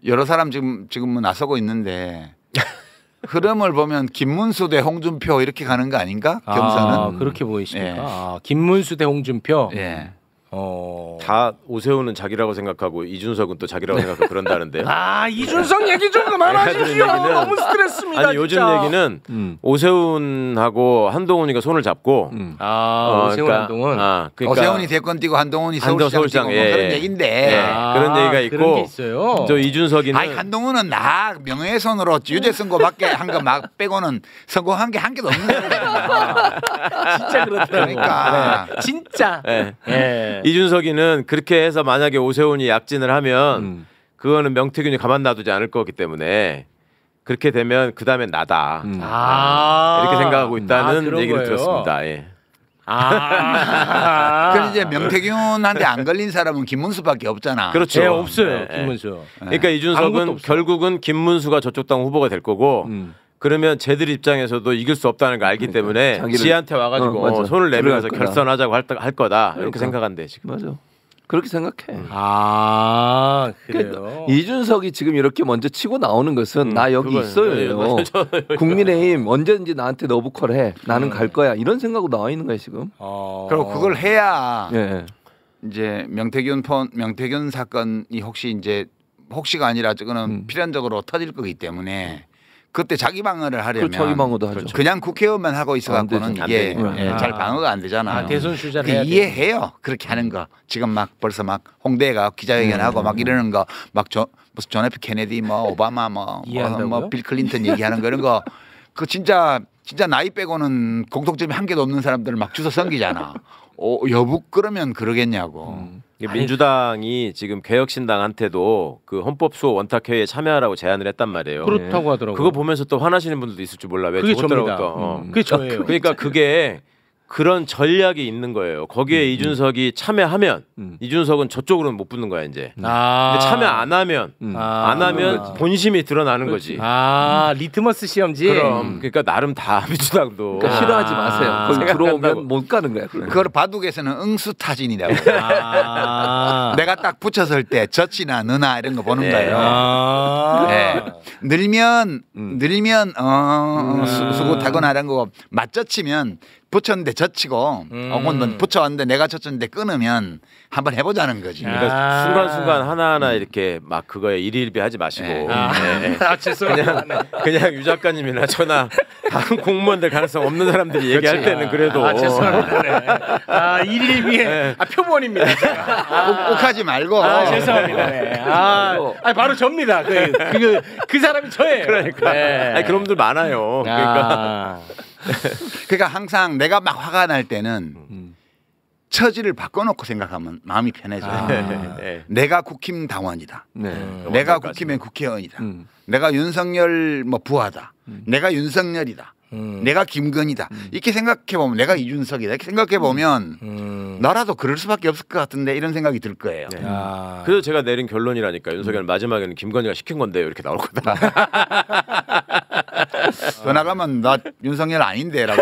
S4: 여러 사람 지금 나서고 있는데 흐름을 보면 김문수 대 홍준표 이렇게 가는 거 아닌가? 경선은
S1: 그렇게 보이십니까? 김문수 대 홍준표.
S5: 다 오세훈은 자기라고 생각하고 이준석은 또 자기라고 생각하고 그런다는데요.
S1: 이준석 얘기 좀 그만하십시오. 너무 스트레스입니다.
S5: 아니 요즘 얘기는 오세훈하고 한동훈이가 손을 잡고
S1: 오세훈 한동훈.
S4: 그러니까 오세훈이 대권 뛰고 한동훈이 서울시장 뛰고 그런 얘기인데
S5: 그런 얘기가 있고
S1: 그런 게 있어요.
S5: 저 이준석이는
S4: 한동훈은 명예훼손으로 유죄 선고밖에 한 거 막 빼고는 성공한 게 한 개도 없는 거예요.
S1: 진짜 그렇더라고.
S4: 그러니까
S1: 진짜.
S5: 이준석이는 그렇게 해서 만약에 오세훈이 약진을 하면 그거는 명태균이 가만 놔두지 않을 거기 때문에 그렇게 되면 그 다음엔 나다. 이렇게 생각하고 있다는 얘기를 들었습니다.
S4: 그럼 이제 명태균한테 안 걸린 사람은 김문수밖에 없잖아.
S5: 그렇죠.
S1: 없어요. 김문수.
S5: 그러니까 이준석은 결국은 김문수가 저쪽 당 후보가 될 거고 그러면 쟤들 입장에서도 이길 수 없다는 걸 알기 때문에 지한테 와가지고 손을 내밀어서 결선하자고 할 거다 이렇게 생각한대 지금.
S2: 맞아. 그렇게 생각해.
S1: 그래요.
S2: 이준석이 지금 이렇게 먼저 치고 나오는 것은 나 여기 있어요. 국민의힘 언제든지 나한테 너부컬해. 나는 갈 거야. 이런 생각으로 나와 있는 거야 지금.
S4: 그리고 그걸 해야 이제 명태균 사건이 혹시가 아니라 저거는 필연적으로 터질 거기 때문에. 그때 자기 방어를 하려면
S2: 자기 방어도 하죠.
S4: 그냥 국회의원만 하고 있어갖고는 이게 잘 방어가 안 되잖아요.
S1: 대선 주자를 해야
S4: 이해해요. 그렇게 하는 거. 지금 막 벌써 막 홍대가 기자회견하고 막 이러는 거 막 무슨 존 F 케네디 뭐 오바마 뭐 빌 클린턴 얘기하는 거 이런 거 그 진짜 나이 빼고는 공통점이 한 개도 없는 사람들을 막 주워 섬기잖아. 여부 그러면 그러겠냐고.
S5: 민주당이 지금 개혁신당한테도 그 헌법수호 원탁회의에 참여하라고 제안을 했단 말이에요.
S1: 그렇다고 하더라고요.
S5: 그거 보면서 또 화나시는 분들도 있을 줄 몰라. 왜
S1: 그게
S5: 저것들하고
S1: 접니다. 그게 저예요.
S5: 그러니까 그게 그런 전략이 있는 거예요. 거기에 이준석이 참여하면 이준석은 저쪽으로는 못 붙는 거야 이제. 근데 참여 안 하면 본심이 드러나는 거지.
S1: 리트머스 시험지.
S5: 그럼 그러니까 나름 다 민주당도
S2: 그러니까 싫어하지 마세요. 거기 들어오면 못 가는 거야.
S4: 그걸 바둑에서는 응수타진이라고. 내가 딱 붙였을 때 젖이나 느나 이런 거 보는 거예요. 늘면 수고 타거나 이런 거 맞젖히면 붙였는데 젖히고 혹은 붙여왔는데 내가 젖혔는데 끊으면 한번 해보자는 거지.
S5: 그러니까 순간순간 하나하나 이렇게 막 그거에 일일비하지 마시고
S1: 죄송합니다.
S5: 그냥 유 작가님이나 저나 다른 공무원들 가능성 없는 사람들이 얘기할 때는 그래도
S1: 죄송합니다. 일일비에 표본입니다.
S4: 욱하지 말고.
S1: 죄송합니다. 바로 접니다. 그 사람이 저예요.
S5: 그러니까 그런 분들 많아요. 그러니까
S4: 항상 내가 막 화가 날 때는 처지를 바꿔놓고 생각하면 마음이 편해져요.
S5: 네.
S4: 내가 국힘 당원이다.
S2: 네.
S4: 내가 국힘의 국회의원이다. 내가 윤석열 뭐 부하다. 내가 윤석열이다. 내가 김건희다. 이렇게 생각해 보면 내가 이준석이다. 이렇게 생각해 보면 나라도 그럴 수밖에 없을 것 같은데 이런 생각이 들 거예요.
S5: 네. 그래서 제가 내린 결론이라니까 윤석열 마지막에는 김건희가 시킨 건데요 이렇게 나올 거다.
S4: 더 나가면 나 윤석열 아닌데라고.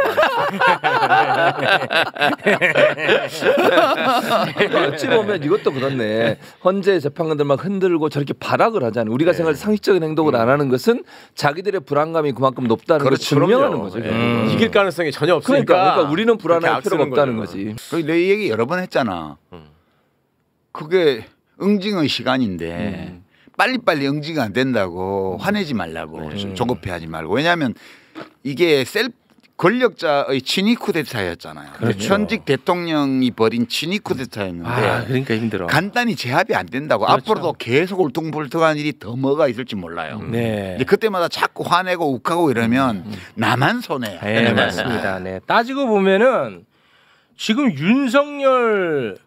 S2: 어찌 보면 이것도 그렇네. 헌재 재판관들 막 흔들고 저렇게 발악을 하잖아요. 우리가 생각할 때 상식적인 행동을 안 하는 것은 자기들의 불안감이 그만큼 높다는 걸 증명하는 거죠.
S5: 이길 가능성이 전혀 없으니까.
S2: 그러니까 우리는 불안할
S5: 그렇게
S2: 필요가 없다는
S5: 거죠.
S2: 거지.
S4: 내 얘기 여러 번 했잖아. 그게 응징의 시간인데 빨리빨리 응징이 안 된다고 화내지 말라고 조급해하지 말고. 왜냐하면 이게 권력자의 친위 쿠데타였잖아요.
S1: 그렇죠.
S4: 현직 대통령이 벌인 친위 쿠데타였는데
S1: 그러니까 힘들어.
S4: 간단히 제압이 안 된다고.
S1: 그렇죠.
S4: 앞으로도 계속 울퉁불퉁한 일이 더 뭐가 있을지 몰라요.
S1: 네.
S4: 이제 그때마다 자꾸 화내고 욱하고 이러면 나만 손해야.
S1: 네, 맞습니다. 네. 따지고 보면은 지금 윤석열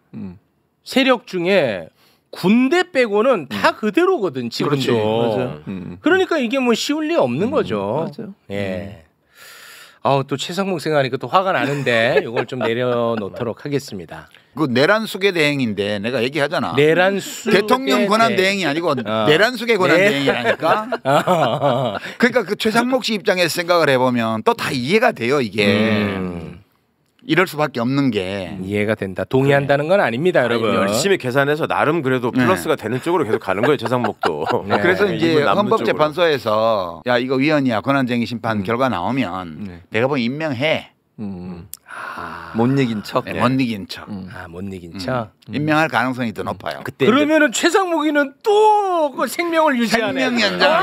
S1: 세력 중에 군대 빼고는 다 그대로거든 지금도.
S2: 맞아요.
S1: 그러니까 이게 뭐 쉬울 리 없는 거죠.
S2: 맞아요.
S1: 예. 또 최상목 생각하니까 또 화가 나는데 이걸 좀 내려놓도록 하겠습니다.
S4: 그 내란 수계 대행인데 내가 얘기하잖아.
S1: 내란 수
S4: 대통령 권한 대행이 아니고 내란 수계 권한 대행이라니까. 그러니까 그 최상목 씨 입장에서 생각을 해보면 또 다 이해가 돼요 이게. 이럴 수밖에 없는 게.
S1: 이해가 된다. 동의한다는 건 아닙니다, 여러분.
S5: 열심히 계산해서 나름 그래도 플러스가 되는 쪽으로 계속 가는 거예요 최상목도.
S1: 네.
S4: 그래서 이제
S5: 이분 남는
S4: 헌법재판소에서 야 이거 위헌이야 권한쟁의 심판 결과 나오면 내가 보면 임명해.
S2: 못 이긴 척.
S4: 네, 못 이긴 척.
S1: 못 이긴 척.
S4: 임명할 가능성이 더 높아요.
S5: 그때
S1: 그러면은 최상목이는 또 그 생명을 유지하네.
S4: 생명 연장.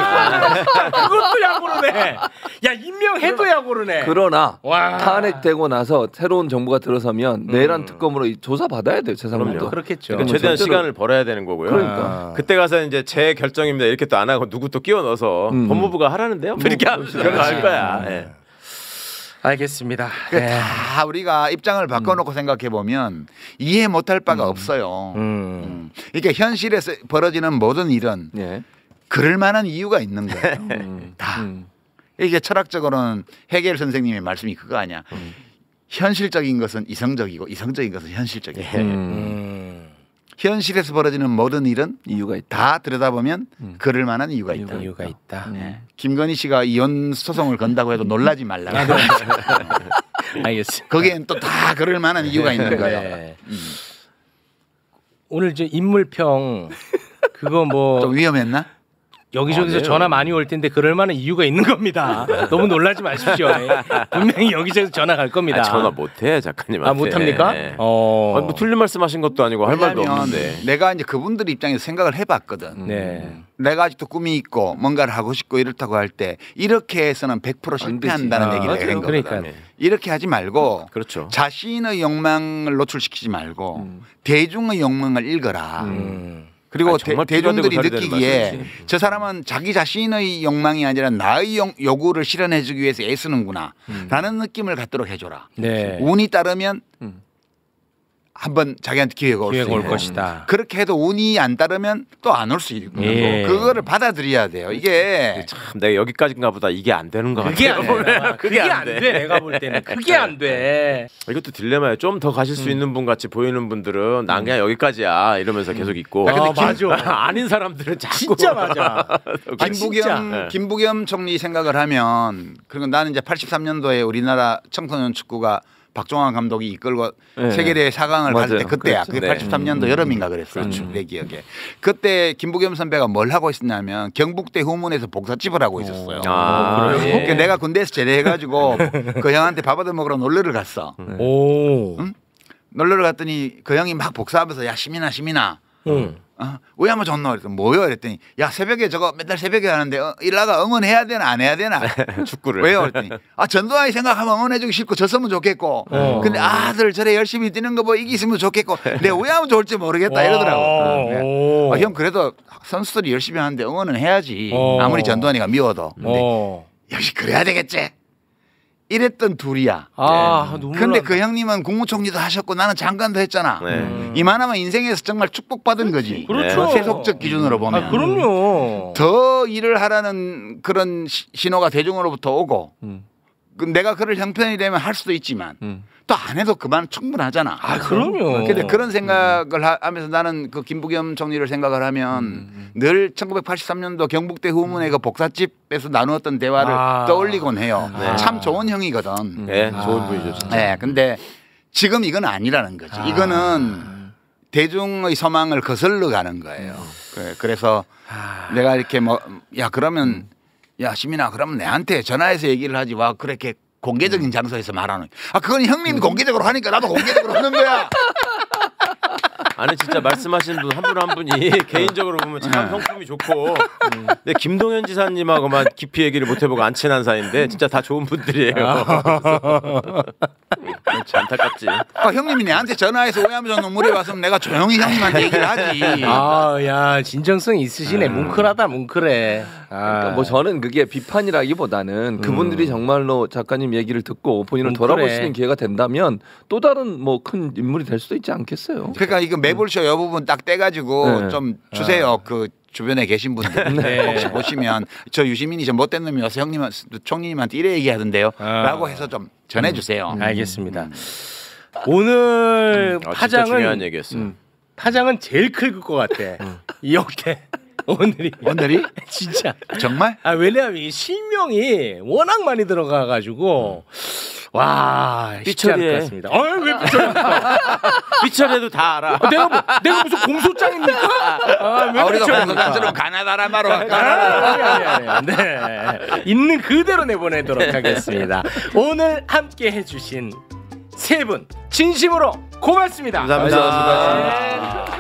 S1: 그것도 약오르네. 야 임명해도 약오르네.
S2: 그러나
S1: 와.
S2: 탄핵되고 나서 새로운 정부가 들어서면 내란 특검으로 조사 받아야 돼요. 최상목도.
S5: 그럼요.
S1: 그렇겠죠.
S5: 그러니까 최대한
S2: 절대로-
S5: 시간을 벌어야 되는 거고요.
S2: 그러니까.
S5: 그때 가서 이제 제 결정입니다 이렇게 또 안 하고 누구 또 끼워 넣어서 법무부가 하라는데요. 이렇게 하면 할 거야. 예.
S1: 알겠습니다.
S4: 그 다 우리가 입장을 바꿔놓고 생각해 보면 이해 못할 바가 없어요. 그러니까 현실에서 벌어지는 모든 일은
S2: 예.
S4: 그럴 만한 이유가 있는 거예요. 다. 이게 철학적으로는 해겔 선생님의 말씀이 그거 아니야. 현실적인 것은 이성적이고 이성적인 것은 현실적이에요. 현실에서 벌어지는 모든 일은
S2: 이유가 있다.
S4: 다 들여다보면 그럴 만한 이유가 있다.
S1: 이유가 있다.
S4: 네. 김건희 씨가 이혼 소송을 건다고 해도 놀라지 말라고.
S1: 알겠습니다.
S4: 거기엔 또 다 그럴 만한 이유가 있는 거예요.
S1: 네. 오늘 이제 인물평 그거 뭐
S4: 좀 위험했나?
S1: 여기저기서 전화 많이 올 텐데 그럴 만한 이유가 있는 겁니다. 너무 놀라지 마십시오. 분명히 여기저기서 전화 갈 겁니다.
S5: 전화 못해 작가님한테.
S1: 못합니까?
S5: 아니, 뭐 틀린 말씀하신 것도 아니고 할 말도
S4: 왜냐하면
S5: 없는데.
S4: 내가 이제 그분들 입장에서 생각을 해봤거든.
S1: 네.
S4: 내가 아직도 꿈이 있고 뭔가를 하고 싶고 이렇다고 할 때 이렇게 해서는 100% 실패한다는
S2: 되지.
S4: 얘기를 한 거거든.
S1: 그러니까요.
S4: 이렇게 하지 말고
S5: 그렇죠.
S4: 자신의 욕망을 노출시키지 말고 대중의 욕망을 읽어라. 그리고
S5: 아니, 정말
S4: 대중들이
S5: 피가 되고 살이 되는
S4: 느끼기에
S5: 말씀이지.
S4: 저 사람은 자기 자신의 욕망이 아니라 나의 요구를 실현해주기 위해서 애쓰는구나 라는 느낌을 갖도록 해줘라.
S1: 네.
S4: 운이 따르면 한번 자기한테 기회가 올 수
S1: 기회가 올
S4: 있고
S1: 것이다.
S4: 그렇게 해도 운이 안 따르면 또 안 올 수 있고
S1: 예.
S4: 그거를 받아들여야 돼요. 이게
S5: 참 내가 여기까지인가 보다 이게 안 되는 거
S1: 그게
S5: 같아요.
S1: 안 돼. 그게 안 돼. 내가 볼 때는 그게 안 돼.
S5: 이것도 딜레마예요. 좀 더 가실 수 있는 분 같이 보이는 분들은 난 그냥 여기까지야 이러면서 계속 있고.
S1: 맞아.
S5: 아닌 사람들은 자꾸
S1: 진짜 맞아.
S4: 김부겸 총리 생각을 하면 그리고 나는 이제 83년도에 우리나라 청소년 축구가 박종환 감독이 이끌고
S2: 네.
S4: 세계대회 4강을 갈 때
S2: 맞아요.
S4: 그때야.
S2: 그렇죠.
S4: 그게
S5: 네.
S4: 83년도 여름인가 그랬어요. 내 기억에. 그때 김부겸 선배가 뭘 하고 있었냐면 경북대 후문에서 복사집을 하고 있었어요.
S5: 아, 예.
S4: 그러니까 내가 군대에서 제대해가지고 그 형한테 밥 얻어 먹으러 놀러를 갔어.
S1: 오.
S4: 놀러를 갔더니 그 형이 막 복사하면서 야 시민아
S1: 응.
S4: 왜 하면 좋노? 그랬더니 뭐요? 그랬더니 야 새벽에 저거 맨날 새벽에 하는데 일나가 응원해야 되나 안 해야 되나?
S5: 축구를.
S4: 왜요? 그랬더니 전두환이 생각하면 응원해주기 싫고 졌으면 좋겠고 근데 아들 저래 열심히 뛰는 거 뭐 이기 있으면 좋겠고 내가 왜 하면 좋을지 모르겠다 이러더라고. 형 그래도 선수들이 열심히 하는데 응원은 해야지 아무리 전두환이가 미워도 근데 역시 그래야 되겠지 이랬던 둘이야.
S1: 눈물
S4: 근데
S1: 난다.
S4: 그 형님은 국무총리도 하셨고 나는 장관도 했잖아.
S5: 네.
S4: 이만하면 인생에서 정말 축복받은 거지.
S1: 그렇죠.
S4: 세속적 기준으로 보면.
S1: 그럼요.
S4: 더 일을 하라는 그런 신호가 대중으로부터 오고 내가 그럴 형편이 되면 할 수도 있지만 또 안 해도 그만 충분하잖아.
S1: 그럼요.
S4: 근데 그런 생각을 하면서 나는 그 김부겸 총리를 생각을 하면 늘 1983년도 경북대 후문의 그 복사집에서 나누었던 대화를 떠올리곤 해요.
S5: 네.
S4: 참 좋은 형이거든.
S5: 네, 좋은 분이죠, 진짜.
S4: 네, 근데 지금 이건 아니라는 거지. 이거는 대중의 소망을 거슬러 가는 거예요. 그래서 내가 이렇게 야 그러면 야 시민아 그러면 내한테 전화해서 얘기를 하지 와 그렇게 공개적인 장소에서 말하는. 그건 형님이 공개적으로 하니까 나도 공개적으로 하는 거야.
S5: 아니 진짜 말씀하신 분 한 분 한 분이 개인적으로 보면 참 성품이 좋고 근데 김동연 지사님하고만 깊이 얘기를 못 해보고 안 친한 사이인데 진짜 다 좋은 분들이에요. 참 안타깝지.
S4: 형님이 내한테 전화해서 오야무전 눈물이 왔으면 내가 조용히 형님한테 얘기를 하지.
S1: 야 진정성 있으시네. 뭉클하다 뭉클해.
S2: 그러니까 뭐 저는 그게 비판이라기보다는 그분들이 정말로 작가님 얘기를 듣고 본인을 돌아볼 수 있는 기회가 된다면 또 다른 뭐 큰 인물이 될 수도 있지 않겠어요.
S4: 그러니까 이거 매불쇼 이 부분 딱 떼가지고
S2: 네.
S4: 좀 주세요. 그 주변에 계신 분들
S2: 네.
S4: 혹시 보시면 저 유시민이 좀 못된 놈이어서 형님 총리님한테 이래 얘기하던데요.라고 해서 좀 전해주세요.
S1: 알겠습니다. 오늘
S5: 진짜
S1: 파장은
S5: 중요한 얘기였어요.
S1: 파장은 제일 클 것 같아. 이렇게 오늘이 진짜
S4: 정말?
S1: 왜냐하면 이 실명이 워낙 많이 들어가가지고 와 쉽지 않을 것
S5: 삐처리해.
S1: 같습니다. 왜 삐처리합니까?
S5: 삐처리해도 다 알아.
S1: 내가 무슨 공소장입니까? 왜
S4: 우리가
S1: 삐처리합니까?
S4: 공소장처럼 가나다라마로
S1: 아니. 네. 있는 그대로 내보내도록 하겠습니다. 오늘 함께 해주신 세 분 진심으로 고맙습니다.
S5: 감사합니다.
S1: 수고하셨습니다.